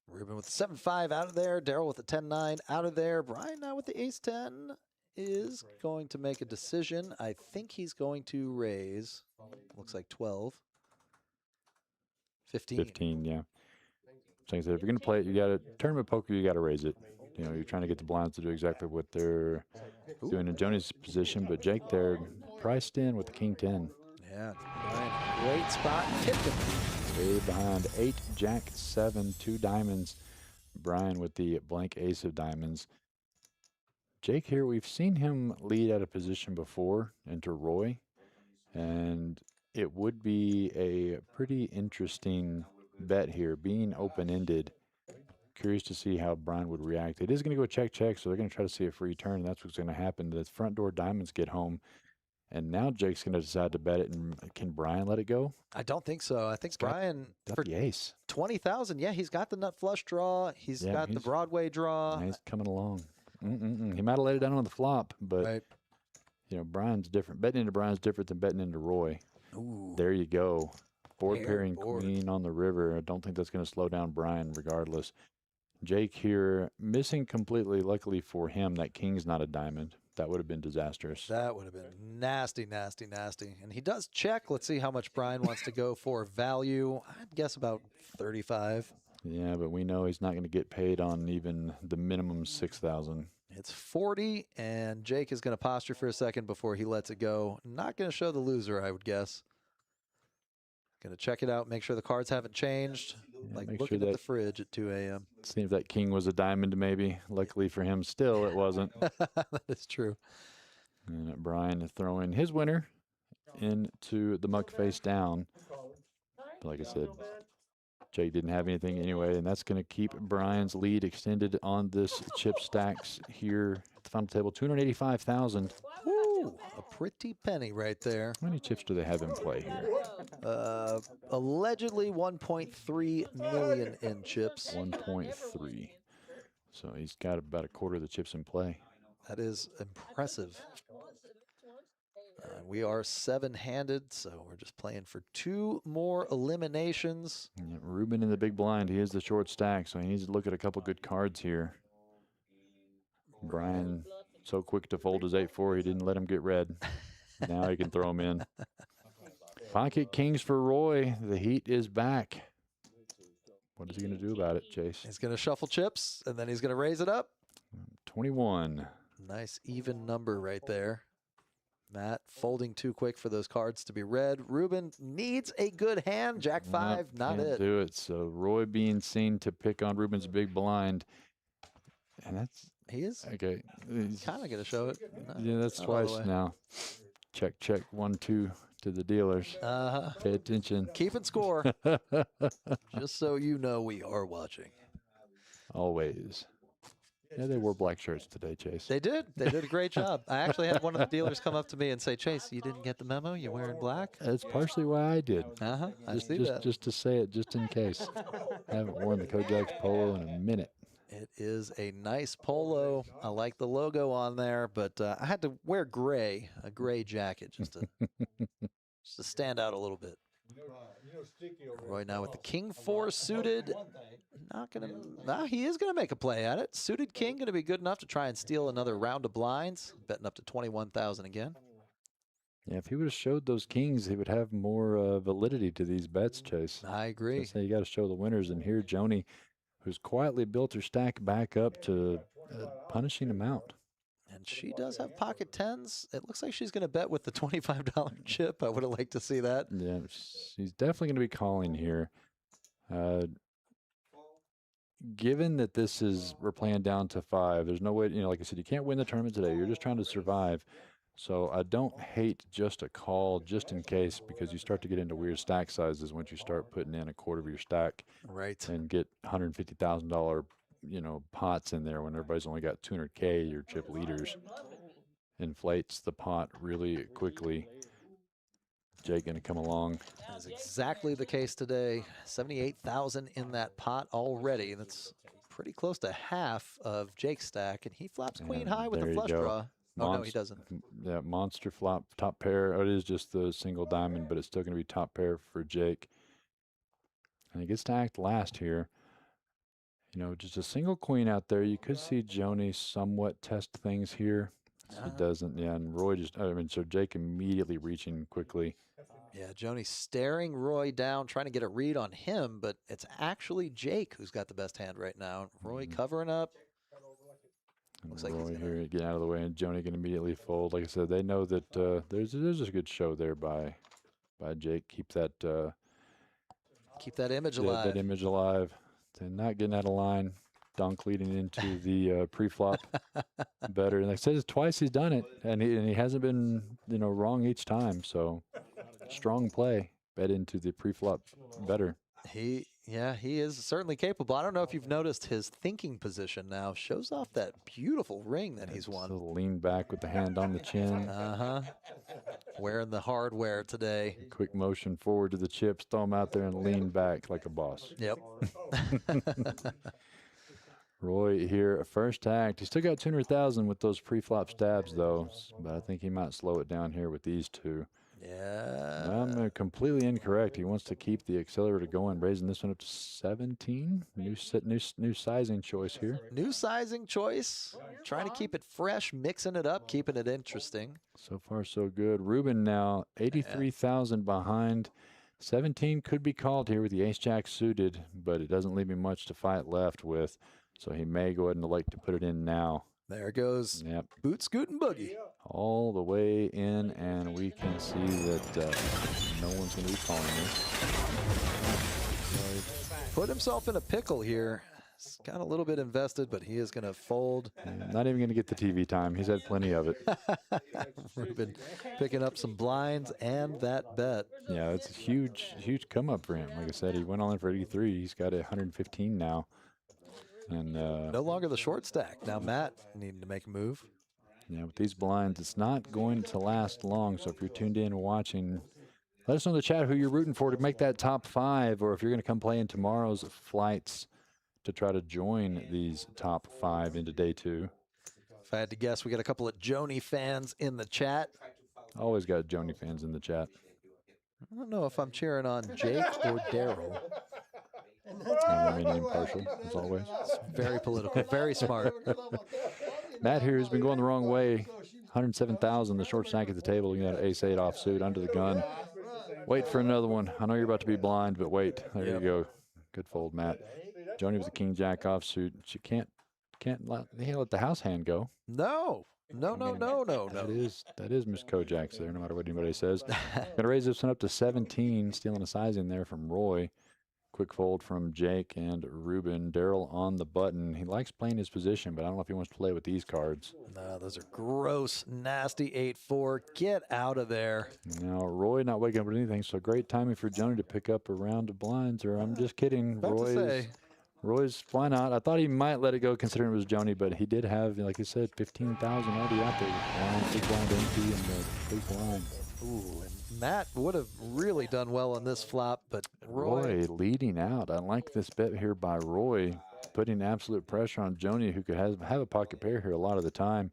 Ruben with the 7-5 out of there. Darryl with the 10-9 out of there. Brian now with the ace-10 is going to make a decision. I think he's going to raise, looks like 12. 15. 15, yeah. So like I said, if you're going to play it, you got to tournament poker. You got to raise it. You know, you're trying to get the blinds to do exactly what they're doing in Joni's position, but Jake there priced in with the king 10. Yeah, Brian, great spot. Tipped him. Way behind 8, Jack 7, 2 diamonds. Brian with the blank ace of diamonds. Jake here, we've seen him lead out of position before into Roy, and it would be a pretty interesting bet here, being open-ended. Curious to see how Brian would react. It is going to go check, so they're going to try to see a free turn, and that's what's going to happen. The front door diamonds get home, and now Jake's going to decide to bet it, and can Brian let it go? I don't think so. I think Brian, got for the ace. 20,000, yeah, he's got the nut flush draw. He's got the Broadway draw. He's coming along. He might have laid it down on the flop, but right. you know, Brian's different. Betting into Brian's different than betting into Roy. Ooh. There you go. Board pairing board. queen on the river. I don't think that's going to slow down Brian regardless. Jake here missing completely. Luckily for him, that king's not a diamond. That would have been disastrous. That would have been nasty, nasty, nasty. And he does check. Let's see how much Brian wants to go for value. I'd guess about 35. Yeah, but we know he's not going to get paid on even the minimum 6,000. It's 40, and Jake is going to posture for a second before he lets it go. Not going to show the loser, I would guess. Going to check it out, make sure the cards haven't changed. Yeah, like looking at the fridge at 2 a.m. See if that king was a diamond, maybe. Luckily for him, still it wasn't. That is true. And Brian throwing his winner into the muck face down. But like I said, Jake didn't have anything anyway, and that's going to keep Brian's lead extended on this chip stacks here at the final table. 285,000. Woo, a pretty penny right there. How many chips do they have in play here? Allegedly 1.3 million in chips. 1.3. So he's got about a quarter of the chips in play. That is impressive. We are 7-handed, so we're just playing for 2 more eliminations. Yeah, Ruben in the big blind. He is the short stack, so he needs to look at a couple good cards here. Brian, so quick to fold his 8-4, he didn't let him get red. Now he can throw him in. Pocket kings for Roy. The heat is back. What is he going to do about it, Chase? He's going to shuffle chips, and then he's going to raise it up. 21. Nice even number right there. Matt folding too quick for those cards to be red. Ruben needs a good hand. Jack 5, not can't it. do it. So Roy being seen to pick on Ruben's big blind. And that's... He is okay. kind of going to show it. Yeah, that's twice now. Check, 1, 2 to the dealers. Pay attention. Keeping score. Just so you know we are watching. Always. Yeah, they wore black shirts today, Chase. They did. They did a great job. I actually had one of the dealers come up to me and say, Chase, you didn't get the memo? You're wearing black? That's partially why I did. I see that. Just to say it, just in case. I haven't worn the Kojak's polo in a minute. It is a nice polo. I like the logo on there, but I had to wear gray, a gray jacket, just to stand out a little bit. Roy now with the king 4 suited. Not gonna. Nah, he is gonna make a play at it. Suited king gonna be good enough to try and steal another round of blinds. Betting up to 21,000 again. Yeah, if he would have showed those kings, he would have more validity to these bets, Chase. I agree. So you got to show the winners, and here Joni, who's quietly built her stack back up to punishing him out. And she does have pocket 10s. It looks like she's going to bet with the $25 chip. I would have liked to see that. Yeah, she's definitely going to be calling here. Given that we're playing down to 5, there's no way, like I said, you can't win the tournament today. You're just trying to survive. So I don't hate just a call just in case, because you start to get into weird stack sizes once you start putting in a quarter of your stack. Right. And get $150,000 pots in there when everybody's only got 200K. Your chip leaders inflates the pot really quickly. Jake going to come along. That is exactly the case today. 78,000 in that pot already. That's pretty close to half of Jake's stack, and he flops queen high with the flush draw. Oh, no, he doesn't. Yeah, monster flop, top pair. Oh, it is just the single diamond, but it's still going to be top pair for Jake. And he gets to act last here. Just a single queen out there. You could see Joni somewhat test things here. He doesn't. Yeah, and Roy so Jake immediately reaching quickly. Yeah, Joni staring Roy down, trying to get a read on him, but it's actually Jake who's got the best hand right now. Roy covering up. And Looks like he's Roy gonna here get out of the way, and Joni can immediately fold. Like I said, they know that there's a good show there by Jake. Keep that keep that image that alive. image alive. And not getting out of line. Dunk leading into the pre-flop better. And like I said, it's twice he's done it, and he hasn't been wrong each time. So strong play. Bet into the pre-flop better. He is certainly capable. I don't know if you've noticed his thinking position now. Shows off that beautiful ring that he's won. So lean back with the hand on the chin. Wearing the hardware today. Quick motion forward to the chips, throw them out there, and lean back like a boss. Yep. Roy here, first act. He's still got 200,000 with those pre-flop stabs, though. But I think he might slow it down here with these two. Yeah. I'm completely incorrect. He wants to keep the accelerator going, raising this one up to 17. New sizing choice here. New sizing choice. Trying to keep it fresh, mixing it up, keeping it interesting. So far, so good. Ruben now 83,000 behind. 17 could be called here with the ace-jack suited, but it doesn't leave him much to fight left with. So he may go ahead and elect to put it in now. There goes. Yep. Boot, scoot, and boogie. All the way in, and we can see that no one's going to be calling this. Put himself in a pickle here. He's got a little bit invested, but he is going to fold. Not even going to get the TV time. He's had plenty of it. Ruben picking up some blinds and that bet. Yeah, it's a huge come up for him. Like I said, he went all in for 83. He's got 115 now. And no longer the short stack. Now Matt needing to make a move. Yeah, with these blinds, it's not going to last long. So if you're tuned in and watching, let us know in the chat who you're rooting for to make that top 5, or if you're going to come play in tomorrow's flights to try to join these top 5 into day 2. If I had to guess, we got a couple of Joni fans in the chat. Always got Joni fans in the chat. I don't know if I'm cheering on Jake or Daryl. I'm remaining impartial, as always. It's very political, very smart. Matt here has been going the wrong way. 107,000, the short stack at the table. You got an ace-8 offsuit under the gun. Wait for another one. I know you're about to be blind, but wait. There you go. Good fold, Matt. Joni was a king-jack offsuit. She can't let the house hand go. No. That is Miss Kojak's there, no matter what anybody says. Gonna raise this one up to 17, stealing a size in there from Roy. Quick fold from Jake and Ruben. Daryl on the button. He likes playing his position, but I don't know if he wants to play with these cards. No, those are gross, nasty 8-4. Get out of there. Now, Roy not waking up with anything, so great timing for Joni to pick up a round of blinds, or I'm just kidding. Roy's, why not? I thought he might let it go considering it was Joni, but he did have, like I said, 15,000 already out there. Big blind empty and the big blind. Ooh, and Matt would have really done well on this flop, but Roy leading out. I like this bet here by Roy, putting absolute pressure on Joni, who could have a pocket pair here a lot of the time.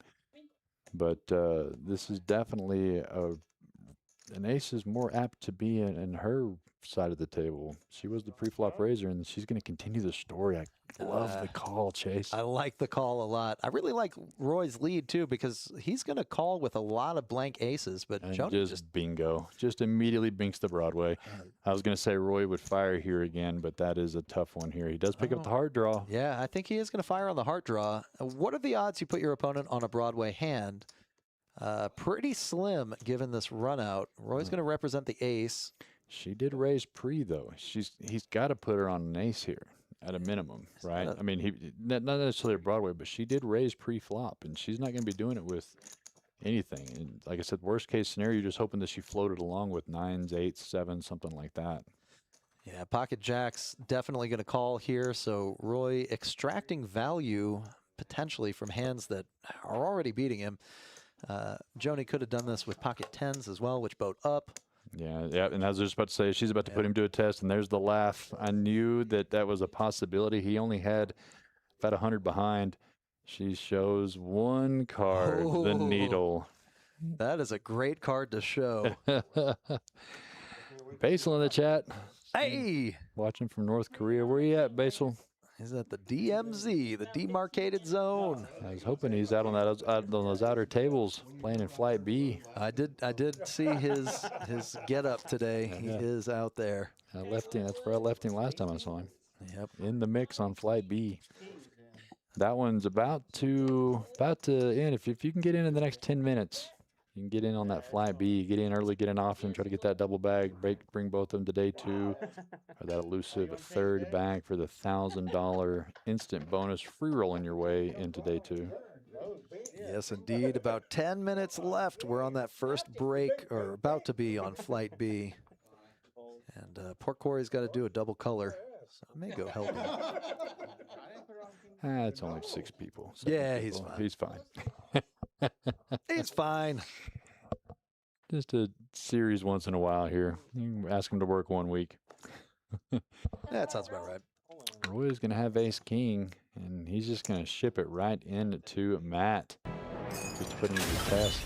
But this is definitely an ace is more apt to be in her side of the table. She was the pre-flop raiser, and she's going to continue the story. I love the call, Chase. I like the call a lot. I really like Roy's lead, too, because he's going to call with a lot of blank aces, but Joni just bingo. Just immediately binks the Broadway. I was going to say Roy would fire here again, but that is a tough one here. He does pick up the heart draw. Yeah, I think he is going to fire on the heart draw. What are the odds you put your opponent on a Broadway hand? Pretty slim, given this run out. Roy's going to represent the ace. She did raise pre, though. He's got to put her on an ace here at a minimum, right? I mean, not necessarily a Broadway, but she did raise pre-flop, and she's not going to be doing it with anything. And like I said, worst case scenario, you're just hoping that she floated along with 9s, 8s, 7s, something like that. Yeah, pocket jacks definitely going to call here. So Roy extracting value potentially from hands that are already beating him. Joni could have done this with pocket 10s as well, which boat up. Yeah, and I was just about to say, she's about to put him to a test, and there's the laugh. I knew that was a possibility. He only had about 100 behind. She shows one card, the needle. That is a great card to show. Basil in the chat. Hey! Watching from North Korea. Where you at, Basil? He's at the DMZ, the demarcated zone. I was hoping he's out on those outer tables playing in Flight B. I did see his get up today. He is out there. I left him. That's where I left him last time I saw him. Yep. In the mix on Flight B. That one's about to end. If you can get in the next 10 minutes, you can get in on that Flight B. Get in early, get in often, try to get that double bag, bring both of them to day 2, or that elusive third bag for the $1,000 instant bonus free rolling your way into day 2. Yes, indeed. About 10 minutes left. We're on that first break, or about to be on Flight B. And poor Corey's got to do a double color, so I may go help him. It's only 6 people. Yeah, people. He's fine. He's fine. He's fine. Just a series once in a while here. You can ask him to work 1 week. That sounds about right. Roy's going to have ace king, and he's just going to ship it right into Matt. Just to put him to the test.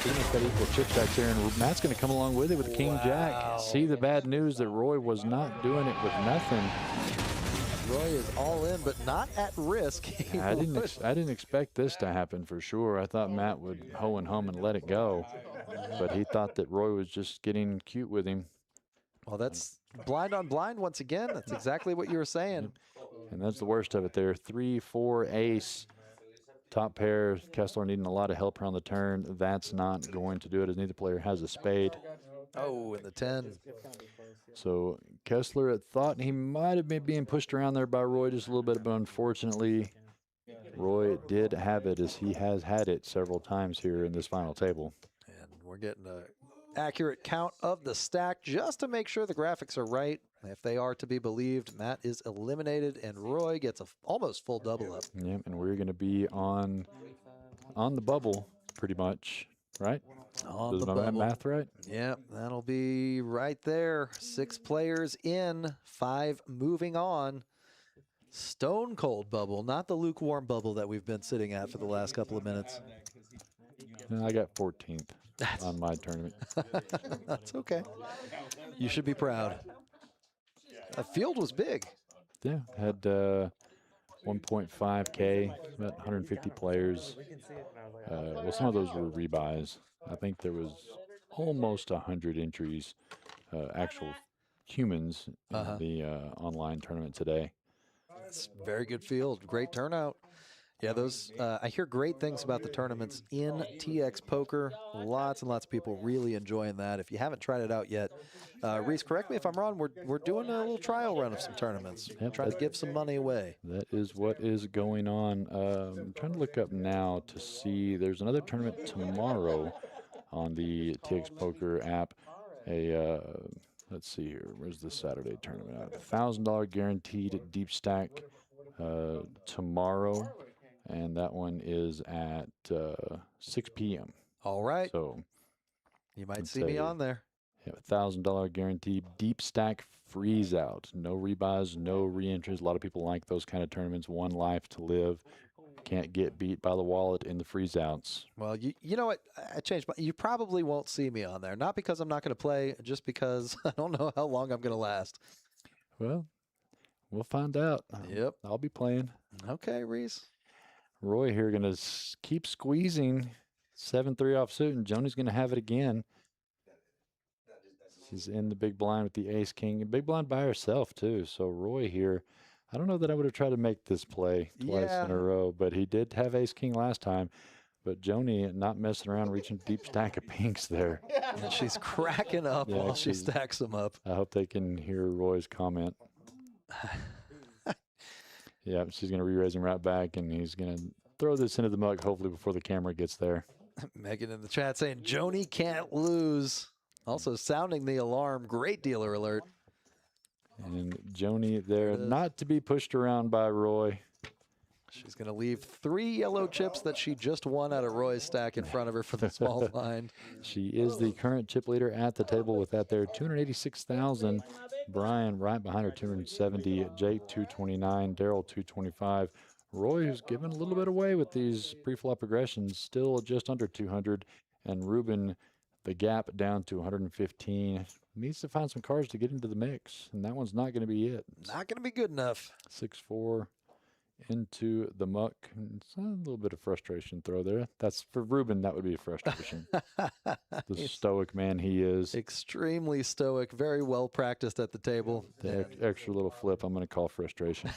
Pretty much got equal chip stacks there, and Matt's going to come along with it with the king jack. See the bad news that Roy was not doing it with nothing. Roy is all in, but not at risk. I didn't expect this to happen for sure. I thought Matt would hoe and hum and let it go, but he thought that Roy was just getting cute with him. Well, that's blind on blind once again. That's exactly what you were saying. And that's the worst of it there. 3-4 ace. Top pair. Kessler needing a lot of help around the turn. That's not going to do it as neither player has a spade. Oh, and the 10. So Kessler had thought he might have been being pushed around there by Roy just a little bit, but unfortunately, Roy did have it, as he has had it several times here in this final table. And we're getting an accurate count of the stack just to make sure the graphics are right. If they are to be believed, Matt is eliminated, and Roy gets a almost full double up. Yep, and we're going to be on the bubble pretty much, right? On Does the my bubble. math right? Yep, that'll be right there. 6 players in, 5 moving on. Stone cold bubble, not the lukewarm bubble that we've been sitting at for the last couple of minutes. I got 14th on my tournament. That's okay. You should be proud. The field was big. Yeah, had 1.5K, about 150 players. Well, some of those were rebuys. I think there was almost 100 entries, actual humans in the online tournament today. That's a very good field. Great turnout. Yeah, those. I hear great things about the tournaments in TX Poker. Lots and lots of people really enjoying that. If you haven't tried it out yet, Reese, correct me if I'm wrong. We're doing a little trial run of some tournaments. Yep, Trying to give some money away. That is what is going on. I'm trying to look up now to see. There's another tournament tomorrow on the TX Poker app. Let's see here. Where's the Saturday tournament at? $1,000 guaranteed deep stack tomorrow. And that one is at 6 p.m. All right. So you might see me on there. Yeah, $1,000 guarantee deep stack freeze out. No rebuys, no re-entries. A lot of people like those kind of tournaments. One life to live. Can't get beat by the wallet in the freeze outs. Well, you know what? I changed my. You probably won't see me on there. Not because I'm not going to play, just because I don't know how long I'm going to last. Well, we'll find out. Yep. I'll be playing. Okay, Reese. Roy here going to keep squeezing. 7-3 offsuit, and Joni's going to have it again. She's in the big blind with the ace-king. Big blind by herself, too. So Roy here, I don't know that I would have tried to make this play twice in a row, but he did have ace-king last time. But Joni not messing around, reaching deep stack of pinks there. And she's cracking up while she stacks them up. I hope they can hear Roy's comment. Yeah, she's going to re-raise him right back, and he's going to throw this into the mug, hopefully, before the camera gets there. Megan in the chat saying, Joni can't lose. Also sounding the alarm. Great dealer alert. And Joni there, not to be pushed around by Roy. She's going to leave 3 yellow chips that she just won out of Roy's stack in front of her for the small blind. She is the current chip leader at the table with that there. 286,000. Brian right behind her, 270. Jake, 229. Daryl, 225. Roy, who's given a little bit away with these pre-flop aggressions, still just under 200. And Ruben, the gap down to 115. needs to find some cards to get into the mix, and that one's not going to be it. Not going to be good enough. 6-4 into the muck. It's a little bit of frustration throw there. That's for Ruben. That would be a frustration. The stoic man he is. Extremely stoic. Very well practiced at the table. The extra little flip I'm going to call frustration.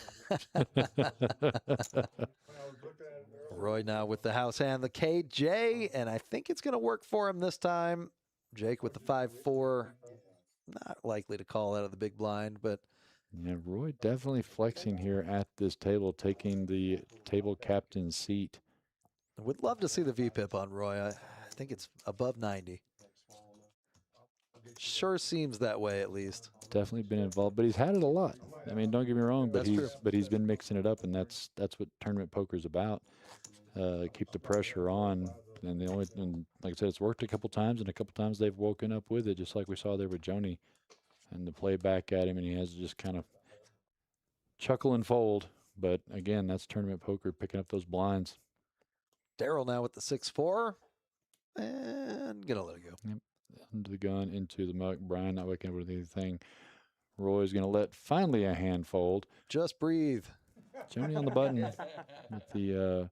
Roy now with the house hand, the KJ, and I think it's going to work for him this time. Jake with the 5-4. Not likely to call out of the big blind, but yeah, Roy definitely flexing here at this table, taking the table captain's seat. Would love to see the VPIP on Roy. I think it's above 90. Sure seems that way, at least. Definitely been involved, but he's had it a lot. I mean, don't get me wrong, but That's true. he's been mixing it up, and that's what tournament poker is about. Keep the pressure on, and like I said, it's worked a couple times, and a couple times they've woken up with it, just like we saw there with Joni. And the play back at him, and he has to just kind of chuckle and fold. But again, that's tournament poker, picking up those blinds. Daryl now with the 6-4, and gonna let it go. Yep. Under the gun, into the muck. Brian not waking up with anything. Roy's gonna let finally a hand fold. Just breathe. Joni on the button with the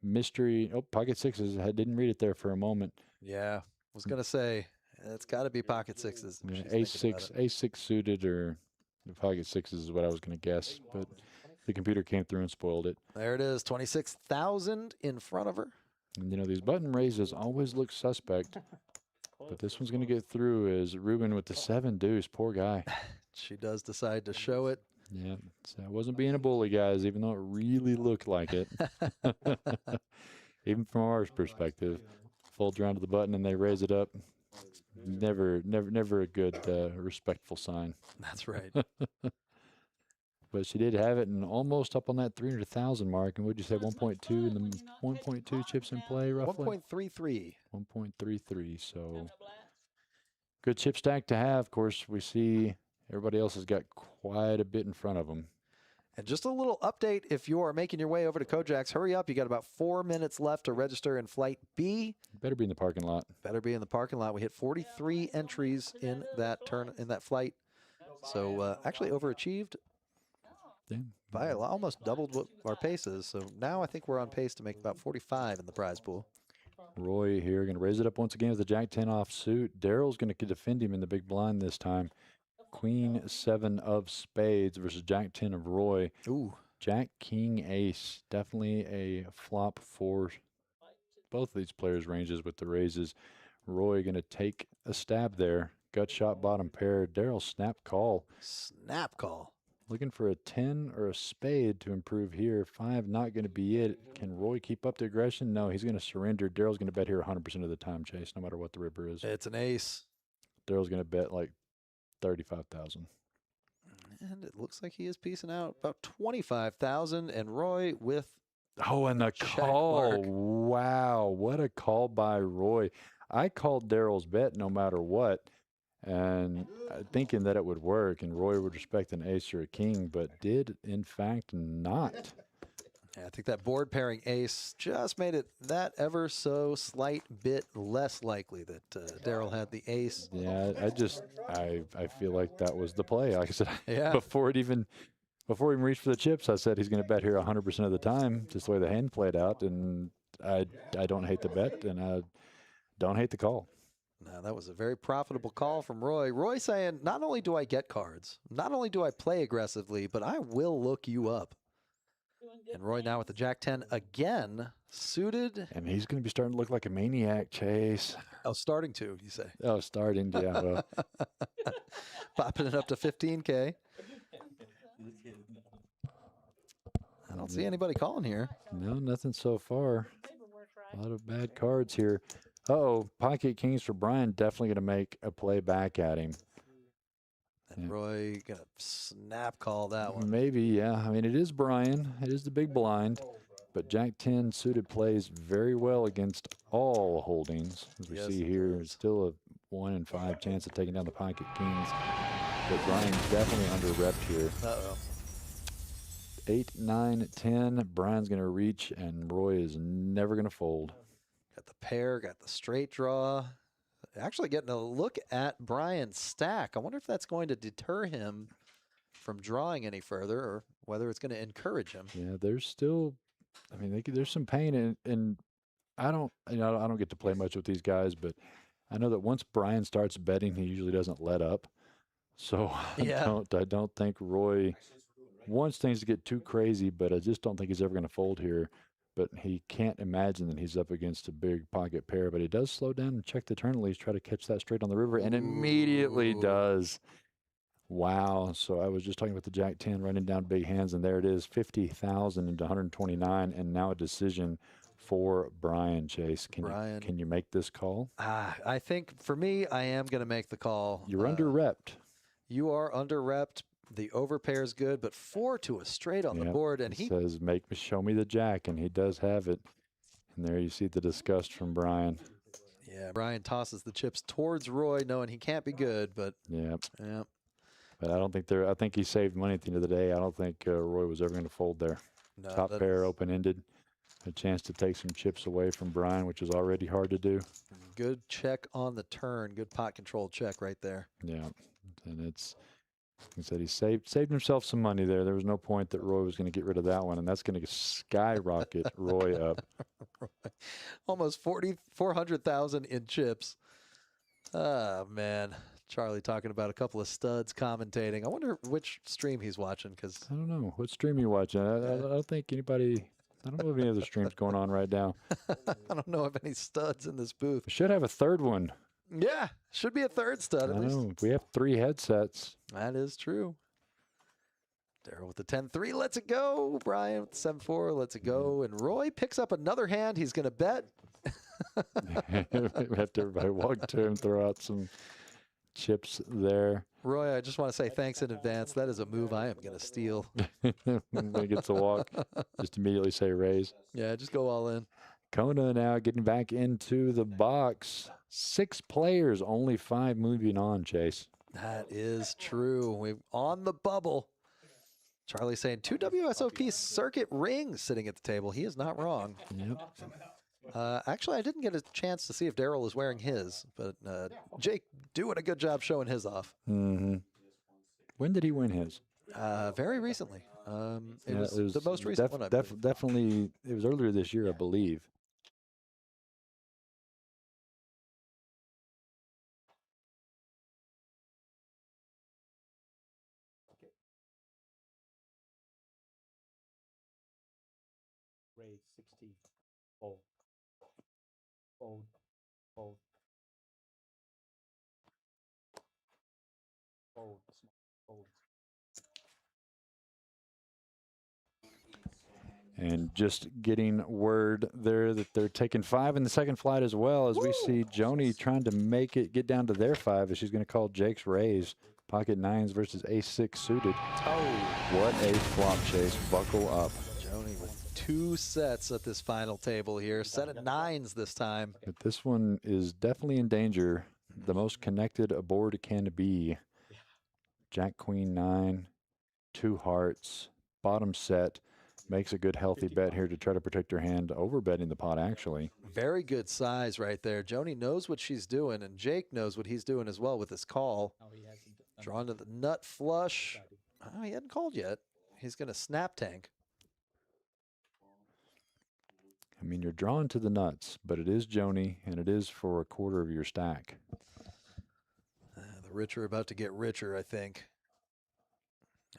mystery. Oh, pocket sixes. I didn't read it there for a moment. Yeah, was gonna say. It's got to be pocket sixes. Yeah, ace-6 suited, or the pocket sixes is what I was going to guess, but the computer came through and spoiled it. There it is, 26,000 in front of her. And you know, these button raises always look suspect, but this one's going to get through. Is Ruben with the 7 deuce? Poor guy. She does decide to show it. Yeah, so I wasn't being a bully, guys, even though it really looked like it. Even from our perspective, folds around to the button and they raise it up. Never a good respectful sign. That's right. But she did have it and almost up on that 300,000 mark. And would you say 1.2 and the 1.2 chips in play roughly? 1.33. 1.33. So good chip stack to have. Of course, we see everybody else has got quite a bit in front of them. And just a little update, if you are making your way over to Kojak's, hurry up. You got about 4 minutes left to register in Flight B. Better be in the parking lot. Better be in the parking lot. We hit 43 entries in that flight. So actually overachieved. Yeah. By almost doubled what our pace is. So now I think we're on pace to make about 45 in the prize pool. Roy here going to raise it up once again with the Jack-10 offsuit. Daryl's going to defend him in the big blind this time. Queen-7 of spades versus Jack-10 of Roy. Ooh. Jack-King-Ace. Definitely a flop for both of these players' ranges with the raises. Roy going to take a stab there. Gut shot bottom pair. Daryl snap call. Snap call. Looking for a 10 or a spade to improve here. 5 not going to be it. Can Roy keep up the aggression? No, he's going to surrender. Daryl's going to bet here 100% of the time, Chase, no matter what the ripper is. It's an ace. Daryl's going to bet like 35,000. And it looks like he is piecing out about 25,000. And Roy with and the call. Mark. Wow, what a call by Roy. I called Daryl's bet no matter what, and thinking that it would work and Roy would respect an ace or a king, but did in fact not. Yeah, I think that board pairing ace just made it that ever so slight bit less likely that Daryl had the ace. Yeah, I feel like that was the play. Like I said, yeah. before he even reached for the chips, I said he's going to bet here 100% of the time, just the way the hand played out, and I don't hate the bet, and I don't hate the call. Now, that was a very profitable call from Roy. Roy saying, not only do I get cards, not only do I play aggressively, but I will look you up. And Roy now with the Jack-10 again, suited. And he's going to be starting to look like a maniac, Chase. Oh, starting to, you say? Oh, starting, yeah. Well. Popping it up to 15K. I don't see anybody calling here. No, nothing so far. A lot of bad cards here. Uh-oh, pocket kings for Brian. Definitely going to make a play back at him. And Roy going to snap call that one. Maybe, yeah. I mean, it is Brian. It is the big blind. But Jack-10 suited plays very well against all holdings. As we see here, still a 1 in 5 chance of taking down the pocket kings. But Brian's definitely under-repped here. Uh-oh. 8, 9, 10. Brian's going to reach, and Roy is never going to fold. Got the pair, got the straight draw. actually getting a look at Brian's stack. I wonder if that's going to deter him from drawing any further, or whether it's going to encourage him. Yeah, there's still, I mean, there's some pain, and I don't, you know, I don't get to play much with these guys, but I know that once Brian starts betting, he usually doesn't let up. So Yeah. I don't think Roy wants things to get too crazy, but I just don't think he's ever going to fold here. But he can't imagine that he's up against a big pocket pair. But he does slow down and check the turn leads, try to catch that straight on the river, and immediately Ooh. does. Wow. So I was just talking about the Jack 10 running down big hands, and there it is, 50,000 into 129, and now a decision for Brian Chase. Can you make this call? I think for me, I am going to make the call. You're under-repped. You are under-repped. The overpair is good, but 4 to a straight on the board, and he says, show me the Jack," and he does have it. And there you see the disgust from Brian. Yeah, Brian tosses the chips towards Roy, knowing he can't be good, but yeah. But I don't think I think he saved money at the end of the day. I don't think Roy was ever going to fold there. No, Top pair open-ended. A chance to take some chips away from Brian, which is already hard to do. Good check on the turn. Good pot control check right there. Yeah, and he said he saved himself some money there. There was no point that Roy was going to get rid of that one, and that's going to skyrocket Roy up. Almost 400,000 in chips. Oh, man. Charlie talking about a couple of studs commentating. I wonder which stream he's watching, because I don't know. What stream you watching? I don't think anybody... I don't know of any other streams going on right now. I don't know of any studs in this booth. We should have a third one. Yeah, should be a third stud at least. We have 3 headsets. That is true. Daryl with the 10-3, lets it go. Brian with the 7-4, lets it go. And Roy picks up another hand. He's going to bet. We have to everybody walk to him, throw out some chips there. Roy, I just want to say thanks in advance. That is a move I am going to steal. When he gets a walk, just immediately say raise. Yeah, just go all in. Kona now getting back into the box. 6 players, only 5 moving on, Chase. That is true. We're on the bubble. Charlie saying 2 WSOP circuit rings sitting at the table. He is not wrong. Yep. Actually, I didn't get a chance to see if Daryl is wearing his, but Jake doing a good job showing his off. Mm-hmm. When did he win his? Very recently. It was the most recent one. Definitely, it was earlier this year, I believe. Raise 60, fold, fold, fold, fold, fold. And just getting word there that they're taking 5 in the second flight as well, as we see Joni trying to make it get down to their 5 as she's going to call Jake's raise. Pocket 9s versus ace-6 suited. What a flop, Chase. Buckle up. Joni with 2 sets at this final table here. Set of 9s this time. But this one is definitely in danger. The most connected a board can be. Jack, Queen, 9, 2 hearts, bottom set. Makes a good healthy bet here to try to protect her hand, overbetting the pot actually. Very good size right there. Joni knows what she's doing, and Jake knows what he's doing as well with his call. Drawn to the nut flush. Oh, he hadn't called yet. He's going to snap tank. I mean, you're drawn to the nuts, but it is Joni, and it is for a quarter of your stack. The rich are about to get richer, I think.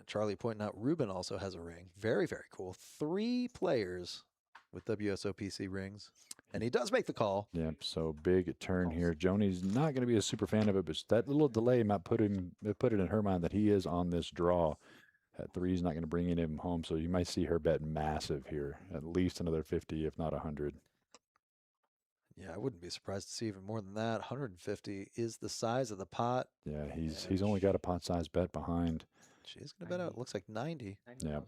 Charlie pointing out Ruben also has a ring. Very, very cool. 3 players with WSOPC rings. And he does make the call. Yep, so big turn here. Joni's not going to be a super fan of it, but that little delay might put it in her mind that he is on this draw. That 3 is not going to bring him home, so you might see her bet massive here. At least another 50, if not 100. Yeah, I wouldn't be surprised to see even more than that. 150 is the size of the pot. Yeah, he's only got a pot size bet behind. She's going to bet out, it looks like 90. Yeah.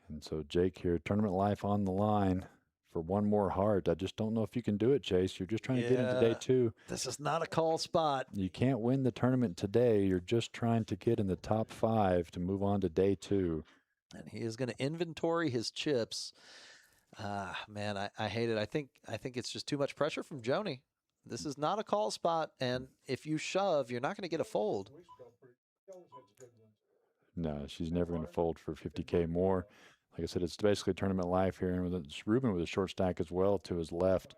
And so Jake here, tournament life on the line for one more heart. I just don't know if you can do it, Chase. You're just trying to get into day 2. This is not a call spot. You can't win the tournament today. You're just trying to get in the top 5 to move on to day 2. And he is going to inventory his chips. Man, I hate it. I think it's just too much pressure from Joni. This is not a call spot, and if you shove, you're not going to get a fold. No, she's never going to fold for 50K more. Like I said, it's basically tournament life here, and it's Ruben with a short stack as well to his left.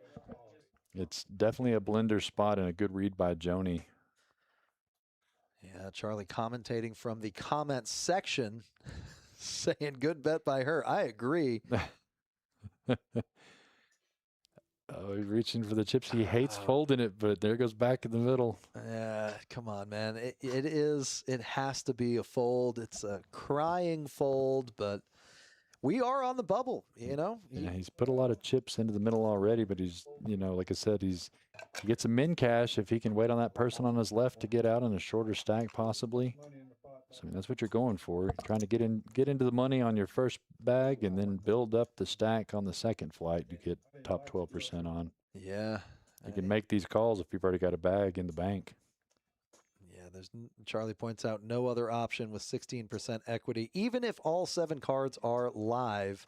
It's definitely a blender spot and a good read by Joni. Yeah, Charlie commentating from the comments section, saying good bet by her. I agree. Oh, he's reaching for the chips. He hates folding it, but there goes back in the middle. Yeah, come on, man. It has to be a fold. It's a crying fold, but we are on the bubble, you know? Yeah, he's put a lot of chips into the middle already, but he's, you know, like I said, he gets a min cash if he can wait on that person on his left to get out on a shorter stack possibly. So I mean, that's what you're going for. You're trying to get into the money on your first bag and then build up the stack on the second flight to get top 12% on. Yeah. You can make these calls if you've already got a bag in the bank. Yeah, Charlie points out no other option with 16% equity, even if all 7 cards are live.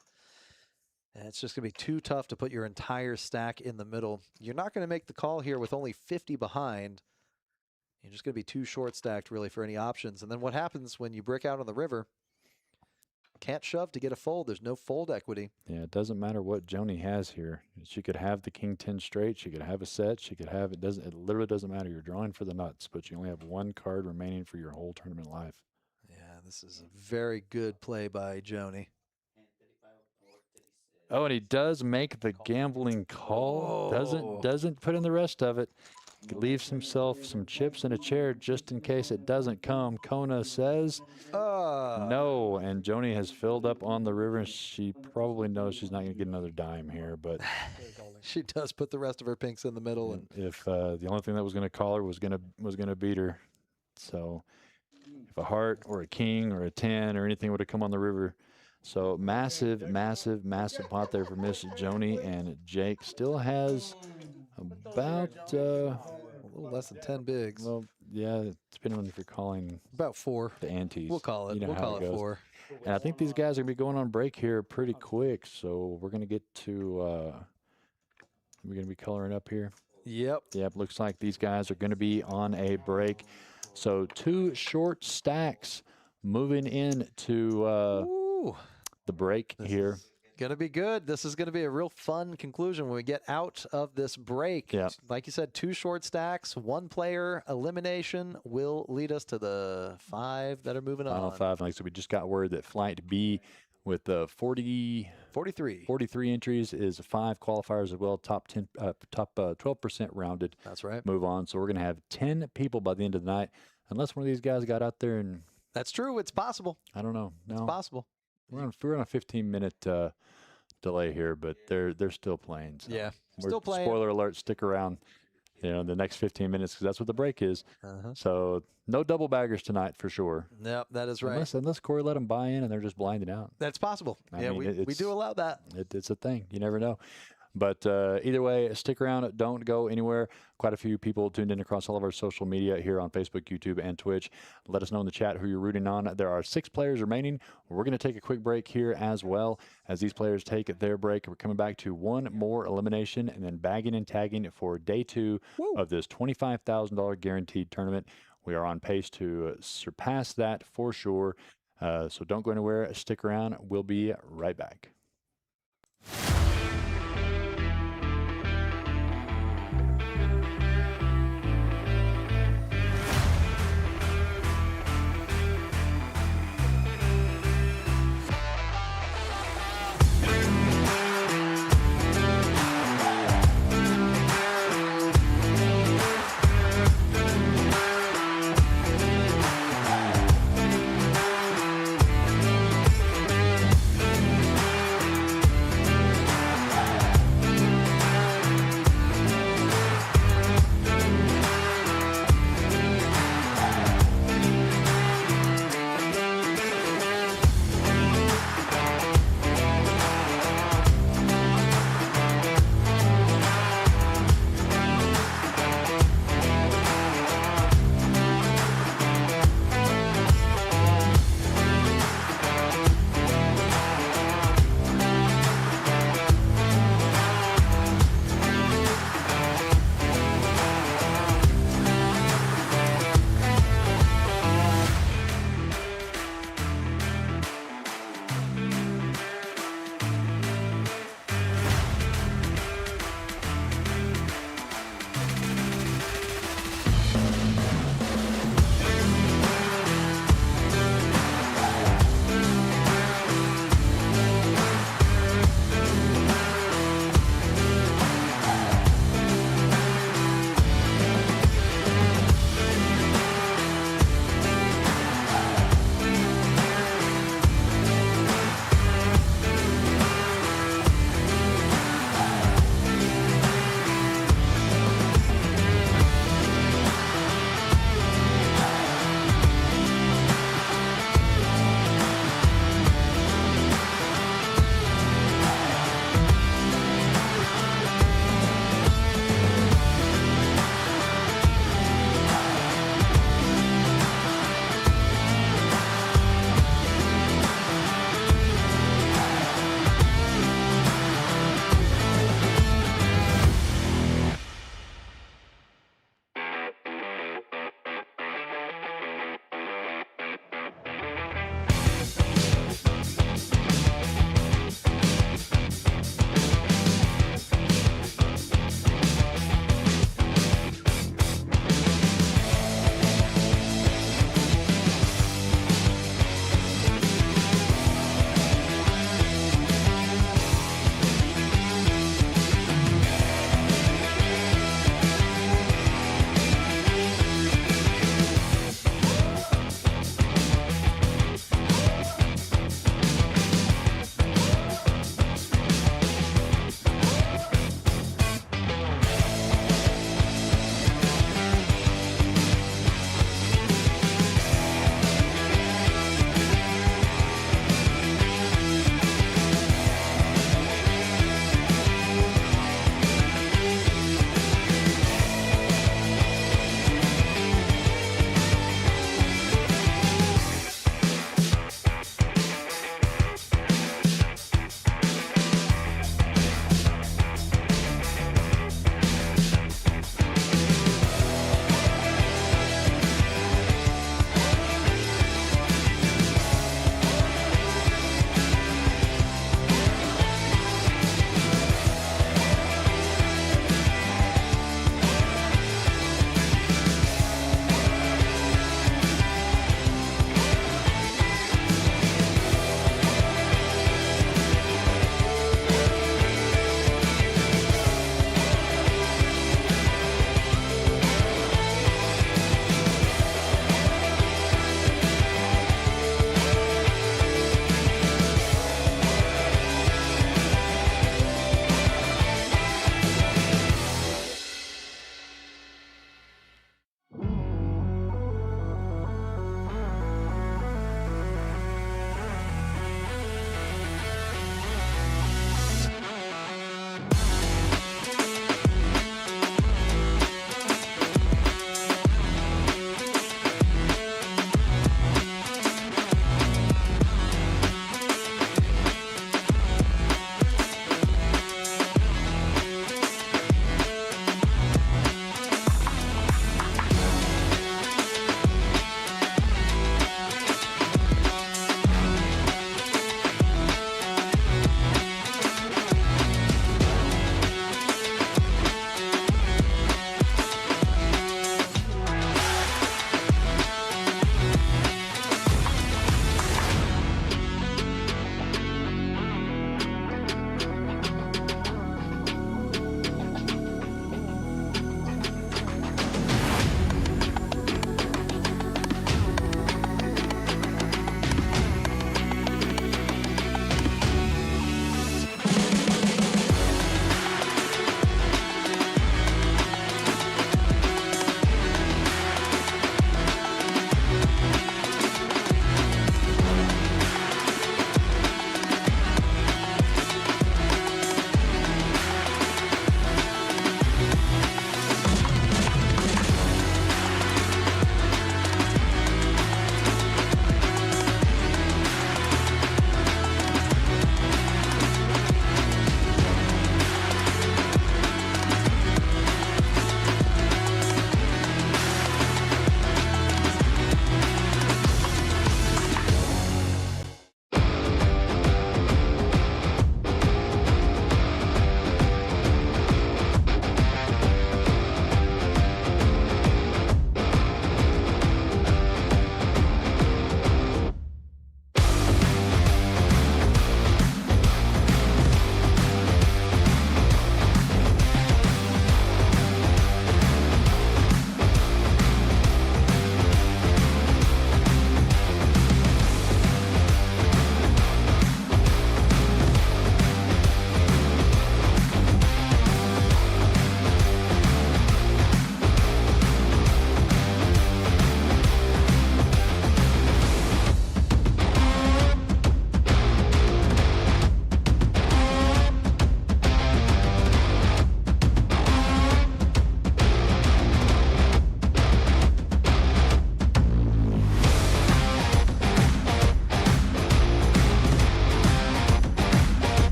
And it's just going to be too tough to put your entire stack in the middle. You're not going to make the call here with only 50 behind. You're just going to be too short stacked really for any options. And then what happens when you brick out on the river? Can't shove to get a fold. There's no fold equity. Yeah, it doesn't matter what Joni has here. She could have the king 10 straight. She could have a set. She could have it. It literally doesn't matter. You're drawing for the nuts, but you only have 1 card remaining for your whole tournament life. Yeah, this is a very good play by Joni. Oh, and he does make the gambling call. Oh. Doesn't put in the rest of it. He leaves himself some chips in a chair just in case it doesn't come. Kona says no, and Joni has filled up on the river. She probably knows she's not going to get another dime here, but she does put the rest of her pinks in the middle. And if the only thing that was going to call her was going to beat her, so if a heart or a king or a 10 or anything would have come on the river. So massive pot there for Miss Joni, and Jake still has about a little less than 10 bigs. Well, yeah, depending on if you're calling about 4 the antes. We'll call it. You know we'll call it 4. And I think these guys are gonna be going on break here pretty quick, so we're gonna get to we're gonna be coloring up here. Yep. Looks like these guys are gonna be on a break. So 2 short stacks moving into the break here. Going to be good. This is going to be a real fun conclusion when we get out of this break. Yeah. Like you said, 2 short stacks, 1 player elimination will lead us to the 5 that are moving on. Final 5. Like so, we just got word that Flight B with the 43 entries is 5 qualifiers as well. Top 12% rounded. That's right. Move on. So we're going to have 10 people by the end of the night, unless one of these guys got out there and. That's true. It's possible. I don't know. No. It's possible. We're on a 15-minute delay here, but they're still playing. So yeah, still playing. Spoiler alert, stick around, the next 15 minutes because that's what the break is. So no double baggers tonight for sure. Yep, that is right. Unless Corey let them buy in and they're just blinding out. That's possible. I mean, we do allow that. It's a thing. You never know. But either way, stick around. Don't go anywhere. Quite a few people tuned in across all of our social media here on Facebook, YouTube, and Twitch. Let us know in the chat who you're rooting on. There are 6 players remaining. We're going to take a quick break here as well. As these players take their break, we're coming back to 1 more elimination and then bagging and tagging for day 2 of this $25,000 guaranteed tournament. We are on pace to surpass that for sure. So don't go anywhere. Stick around. We'll be right back.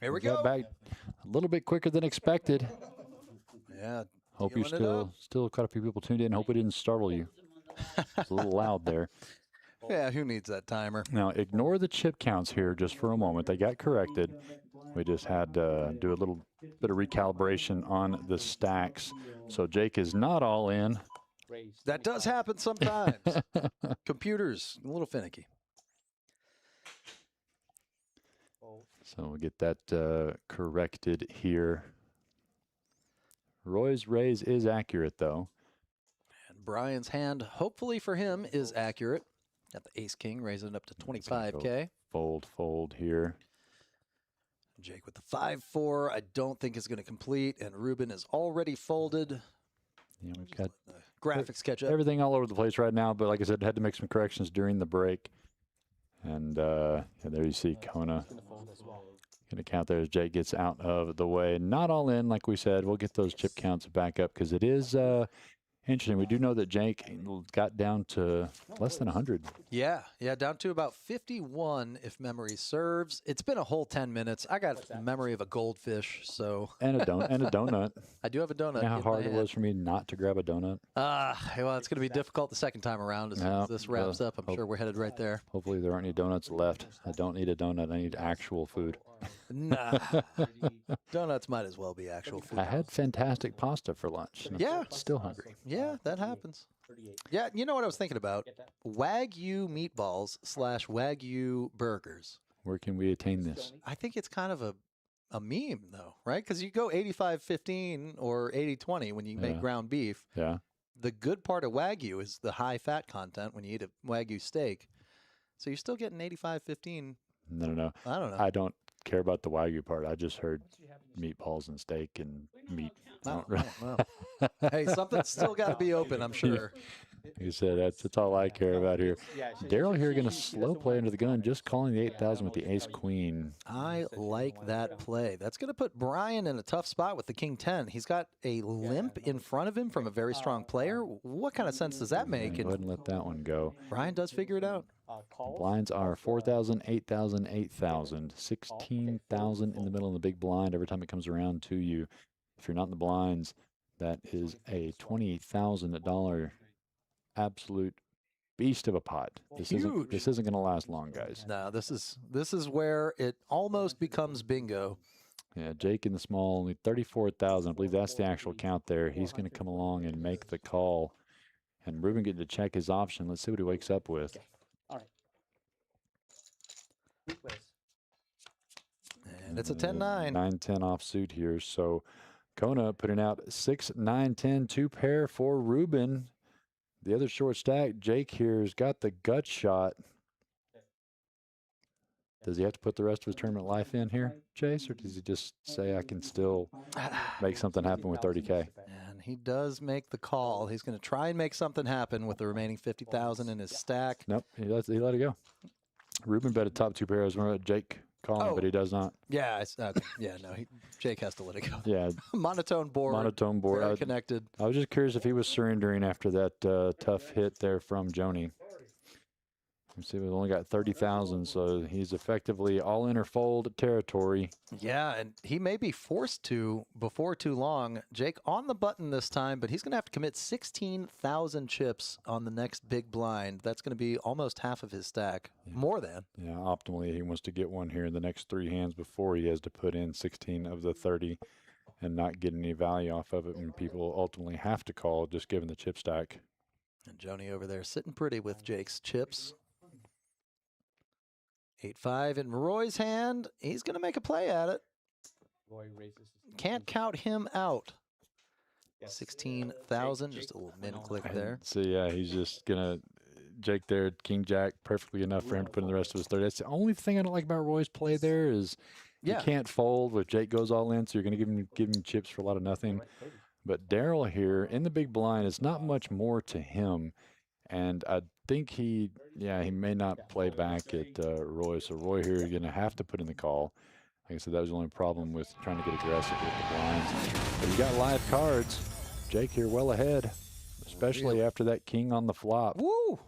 Here we got go. back a little bit quicker than expected. Yeah. Hope you're dealing it still quite a few people tuned in. Hope we didn't startle you. It's a little loud there. Yeah, who needs that timer? Now, ignore the chip counts here just for a moment. They got corrected. We just had to do a little bit of recalibration on the stacks. So Jake is not all in. That does happen sometimes. Computers, a little finicky. So we'll get that corrected here. Roy's raise is accurate, though. And Brian's hand, hopefully for him, is accurate. Got the ace-king, raising it up to 25K. Fold here. Jake with the 5-4, I don't think is going to complete, and Ruben is already folded. Yeah, we've got Graphics catch up. everything all over the place right now, but like I said, had to make some corrections during the break. And yeah, there you see Kona. Going to count there as Jake gets out of the way. Not all in, like we said. We'll get those chip counts back up because it is interesting. We do know that Jake got down to less than 100. Yeah, down to about 51 if memory serves. It's been a whole 10 minutes. I got a memory of a goldfish, so. And a donut. I do have a donut. You know how in hard my it was for me not to grab a donut? Well, it's going to be difficult the second time around as soon as this wraps up. I'm sure we're headed right there. Hopefully there aren't any donuts left. I don't need a donut. I need actual food. Nah, donuts might as well be actual food. I had fantastic pasta for lunch. And Yeah. I'm still hungry. Yeah, that happens. Yeah, you know what I was thinking about? Wagyu meatballs / Wagyu burgers. Where can we attain this? I think it's kind of a meme, though, right? Because you go 85-15 or 80-20 when you make ground beef. Yeah. The good part of Wagyu is the high fat content when you eat a Wagyu steak. So you're still getting 85-15. No. I don't know. I don't care about the Wagyu part. I just heard meatballs and steak and meat. Hey, something's still got to be open, I'm sure. Like I said, that's all I care about here. Daryl here going to slow play under the gun, just calling the 8,000 with the ace-queen. I like that play. That's going to put Brian in a tough spot with the king-10. He's got a limp in front of him from a very strong player. What kind of sense does that make? Go ahead and let that one go. Brian does figure it out. Blinds are 4,000, 8,000, 8,000, 16,000 in the middle of the big blind every time it comes around to you. If you're not in the blinds, that is a $20,000 absolute beast of a pot. This isn't going to last long, guys. No, this is where it almost becomes bingo. Yeah, Jake in the small, only 34,000. I believe that's the actual count there. He's going to come along and make the call. And Ruben getting to check his option. Let's see what he wakes up with. All right. And it's a 10-9. 9-10 offsuit here. So Kona putting out 6, 9, 10, 2 pair for Ruben. The other short stack, Jake here has got the gut shot. Does he have to put the rest of his tournament life in here, Chase, or does he just say, I can still make something happen with 30K? And he does make the call. He's going to try and make something happen with the remaining 50,000 in his stack. Nope, he let it go. Ruben bet a top 2 pairs. Jake calling, but he does not. Yeah, Jake has to let it go. Yeah. Monotone board. Very connected. I was just curious if he was surrendering after that tough hit there from Joni. Let's see, we've only got 30,000, so he's effectively all in or fold territory. Yeah, and he may be forced to before too long. Jake on the button this time, but he's going to have to commit 16,000 chips on the next big blind. That's going to be almost half of his stack, more than. Yeah, optimally, he wants to get one here in the next 3 hands before he has to put in 16 of the 30 and not get any value off of it, and people ultimately have to call just given the chip stack. And Joni over there sitting pretty with Jake's chips. 8-5 in Roy's hand. He's going to make a play at it. Roy raises. Can't count him out. 16,000, just a little min click there. So, yeah, he's just going to Jake there, King Jack, perfectly enough for him to put in the rest of his 30. That's the only thing I don't like about Roy's play there is you can't fold if Jake goes all in, so you're going to give him chips for a lot of nothing. But Daryl here in the big blind, it's not much more to him. And I think he may not play back at Roy. So Roy here is going to have to put in the call. Like I said, that was the only problem with trying to get aggressive with the blinds. But you got live cards. Jake here well ahead, especially after that king on the flop. Woo!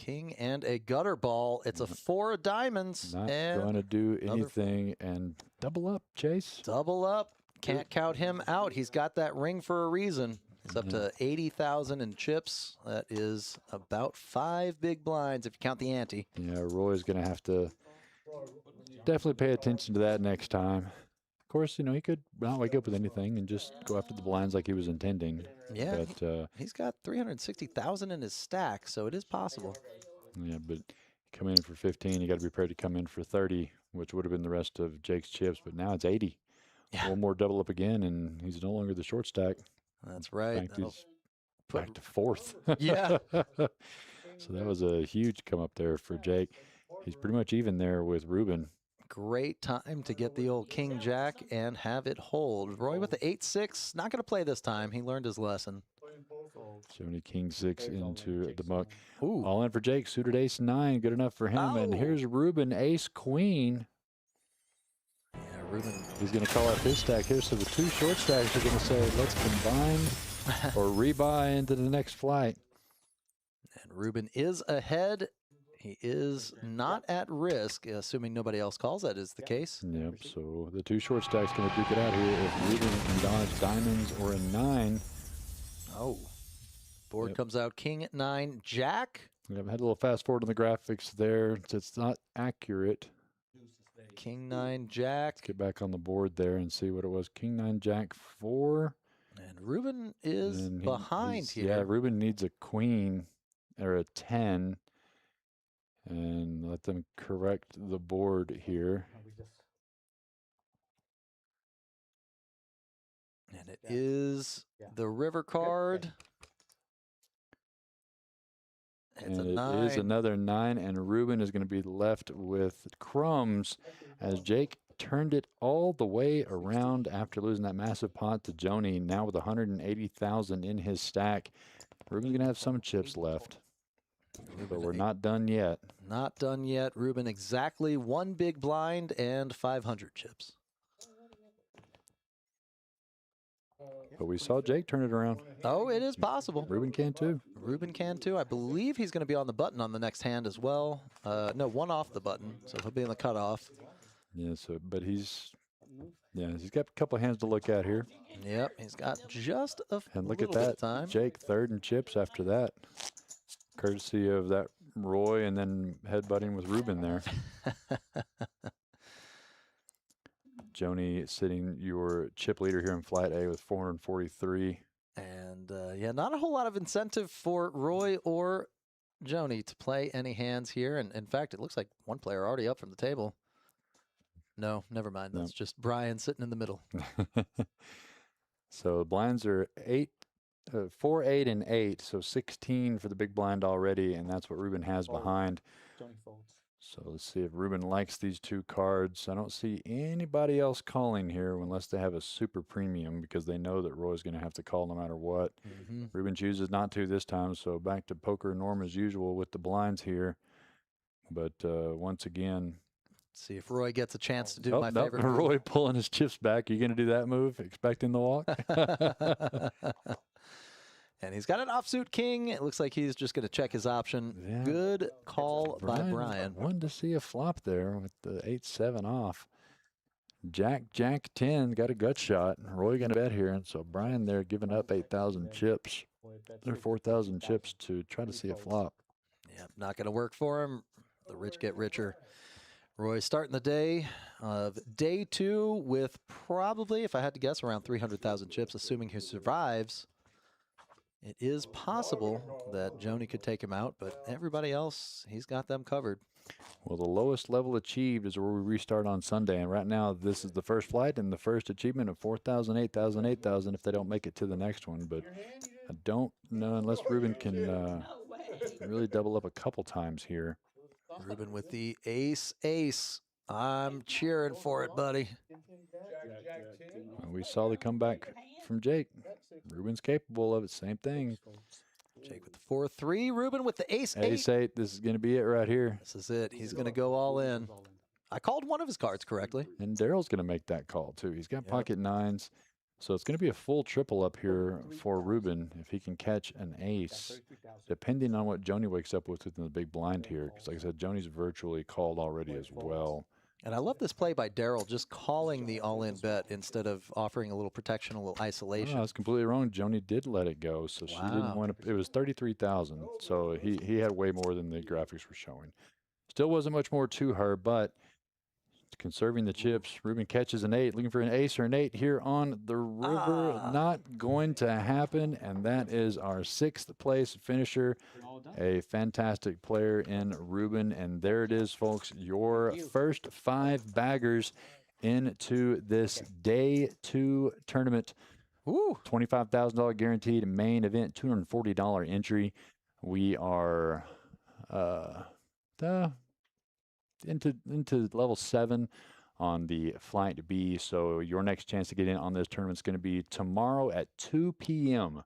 king and a gutter ball. It's a 4 of diamonds. Not and going to do another anything. And double up, Chase. double up. Can't count him out. He's got that ring for a reason. It's up to 80,000 in chips. That is about 5 big blinds if you count the ante. Yeah, Roy's going to have to definitely pay attention to that next time. Of course, you know, he could not wake up with anything and just go after the blinds like he was intending. Yeah, But, he's got 360,000 in his stack, so it is possible. yeah, but come in for 15, you got to be prepared to come in for 30, which would have been the rest of Jake's chips. But now it's 80. Yeah. One more double up again, and he's no longer the short stack. That's right. He's back to 4th. Yeah. So that was a huge come up there for Jake. He's pretty much even there with Ruben. Great time to get the old king jack and have it hold. Roy with the 8-6. Not going to play this time. He learned his lesson. Joni king 6 into the muck. Ooh. All in for Jake. Suited ace 9. Good enough for him. And Oh. here's Ruben ace queen. Yeah, Ruben. He's going to call up his stack here. So the 2 short stacks are going to say, let's combine or rebuy into the next flight. And Ruben is ahead. He is not at risk, assuming nobody else calls. That is the case. Yep. So the 2 short stacks going to duke it out here. If Ruben can dodge diamonds or a 9. Oh. Board Yep. comes out king at 9. Jack. I've had a little fast forward on the graphics there. It's not accurate. King 9 jack. Get back on the board there and see what it was. King 9 jack 4. And Ruben is And behind he's- here. Yeah, Ruben needs a queen or a 10. And let them correct the board here. And it is the river card. It's And a it 9. is another 9, and Ruben is going to be left with crumbs as Jake turned it all the way around after losing that massive pot to Joni. Now with 180,000 in his stack, Ruben's going to have some chips left, but we're not done yet. Not done yet. Ruben exactly 1 big blind and 500 chips. But we saw Jake turn it around. Oh, it is possible. Ruben can too. Ruben can too. I believe he's going to be on the button on the next hand as well. No, 1 off the button, so he'll be in the cutoff. Yeah, but he's got a couple hands to look at here. Yep, he's got just a And look little at bit that, of time. Jake 3rd in chips after that. Courtesy of that Roy and then headbutting with Ruben there. Joni sitting your chip leader here in flight A with 443. And yeah, not a whole lot of incentive for Roy or Joni to play any hands here. And in fact, it looks like one player already up from the table. No, never mind. That's just Brian sitting in the middle. So blinds are 4, 8, and 8. So 16 for the big blind already, and that's what Ruben has behind. So let's see if Ruben likes these 2 cards. I don't see anybody else calling here unless they have a super premium because they know that Roy's going to have to call no matter what. Ruben chooses not to this time, so back to poker norm as usual with the blinds here. But once again, see if Roy gets a chance to do my nope, favorite move. Roy pulling his chips back. You going to do that move, expecting the walk? And he's got an offsuit king. It looks like he's just going to check his option. Yeah. Good call by Brian. Wanted to see a flop there with the 8-7 off. Jack 10 got a gut shot. Roy going to bet here, and so Brian there giving up 8,000 chips. Or 4,000 chips to try to see a flop. Yeah, not going to work for him. The rich get richer. Roy starting the day of day 2 with probably, if I had to guess, around 300,000 chips, assuming he survives. It is possible that Joni could take him out, but everybody else, he's got them covered. Well, the lowest level achieved is where we restart on Sunday, and right now this is the first flight and the first achievement of 4,000, 8,000, 8,000 if they don't make it to the next one. But I don't know unless Ruben can really double up a couple times here. Ruben with the ace. I'm cheering for it, buddy. We saw the comeback from Jake. Ruben's capable of it. Same thing. Jake with the 4-3. Ruben with the ace-8. Ace-8. This is going to be it right here. This is it. He's going to go all in. I called one of his cards correctly. And Daryl's going to make that call, too. He's got pocket 9s. So it's going to be a full triple up here for Ruben if he can catch an ace, depending on what Joni wakes up with within the big blind here. Because like I said, Joni's virtually called already as well. And I love this play by Daryl, just calling the all-in bet instead of offering a little protection, a little Oh, isolation. I was completely wrong. Joni did let it go, so she didn't Wow. win. It was 33,000, so he had way more than the graphics were showing. Still wasn't much more to her, but conserving the chips. Ruben catches an 8, looking for an ace or an 8 here on the river. Not going to happen, and that is our 6th place finisher. A fantastic player in Ruben, and there it is, folks. Your first 5 baggers into this day 2 tournament. Ooh. $25,000 guaranteed main event, $240 entry. We are into level 7 on the flight B. So your next chance to get in on this tournament is going to be tomorrow at 2 p.m.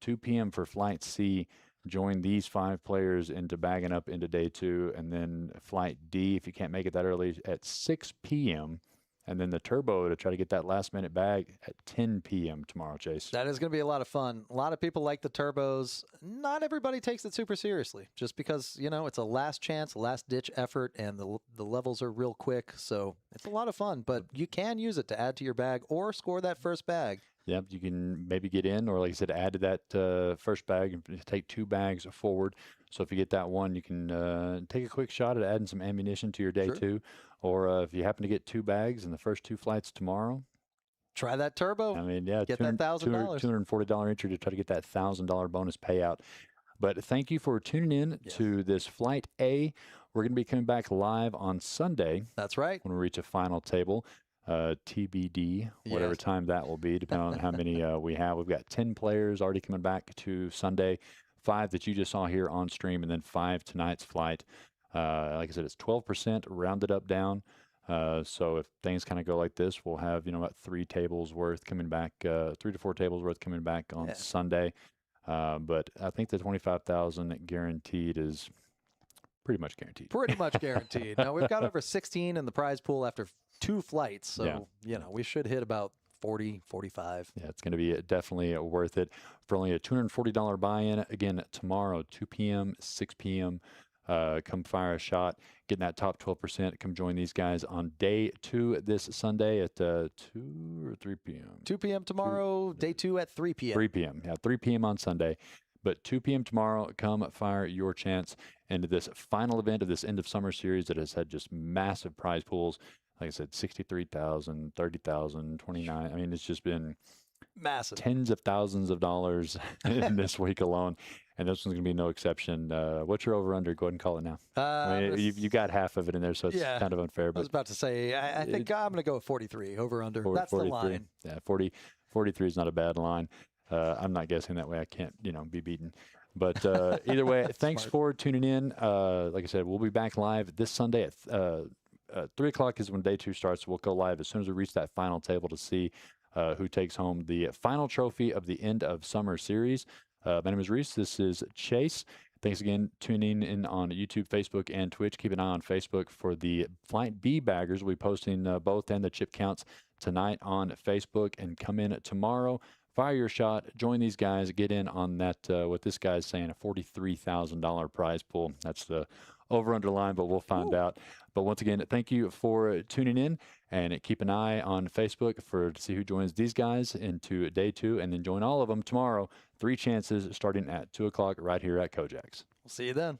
2 p.m. for flight C. Join these 5 players into bagging up into day 2, and then flight D, if you can't make it that early, at 6 p.m. And then the turbo to try to get that last minute bag at 10 p.m. tomorrow, Chase. That is going to be a lot of fun. A lot of people like the turbos. Not everybody takes it super seriously, just because, you know, it's a last chance, last ditch effort, and the levels are real quick. So it's a lot of fun, but you can use it to add to your bag or score that first bag. Yep, you can maybe get in, or like I said, add to that first bag and take 2 bags forward. So if you get that one, you can take a quick shot at adding some ammunition to your day 2. Or if you happen to get 2 bags in the first 2 flights tomorrow, try that turbo. I mean, yeah, get that $1,000. $240 entry to try to get that $1,000 bonus payout. But thank you for tuning in to this Flight A. We're going to be coming back live on Sunday. That's right. When we reach a final table. TBD, whatever time that will be, depending on how many we have. We've got 10 players already coming back to Sunday, 5 that you just saw here on stream, and then 5 tonight's flight. Like I said, it's 12% rounded up down. So if things kind of go like this, we'll have, about 3 tables worth coming back, 3 to 4 tables worth coming back on Sunday. But I think the 25,000 guaranteed is pretty much guaranteed. Pretty much guaranteed. Now, we've got over 16 in the prize pool after 2 flights. So, we should hit about 40, 45. Yeah, it's going to be definitely worth it for only a $240 buy-in. Again, tomorrow, 2 p.m., 6 p.m., come fire a shot, getting that top 12%. Come join these guys on day 2 this Sunday at 2 or 3 p.m. 2 p.m. tomorrow, day 2 at 3 p.m. 3 p.m. Yeah, 3 p.m. on Sunday. But 2 p.m. tomorrow, come fire your chance into this final event of this end of summer series that has had just massive prize pools. Like I said, 63,000, 30,000, 29. I mean, it's just been massive, tens of thousands of dollars in this week alone. And this one's going to be no exception. What's your over-under? Go ahead and call it now. I mean, you got half of it in there, so it's kind of unfair. But I was about to say, I think I'm going to go with 43, over-under. That's 43. the line. Yeah, 43 is not a bad line. I'm not guessing that way. I can't, be beaten. But either way, thanks for tuning in. Like I said, we'll be back live this Sunday at 3 o'clock is when day 2 starts. We'll go live as soon as we reach that final table to see who takes home the final trophy of the end of summer series. My name is Reese. This is Chase. Thanks again tuning in on YouTube, Facebook, and Twitch. Keep an eye on Facebook for the Flight B baggers. We'll be posting both and the chip counts tonight on Facebook. And come in tomorrow. Fire your shot. Join these guys. Get in on that, what this guy's saying, a $43,000 prize pool. That's the over-under line, but we'll find out. But once again, thank you for tuning in, and keep an eye on Facebook to see who joins these guys into day 2, and then join all of them tomorrow. 3 chances starting at 2 o'clock right here at Kojak's. We'll see you then.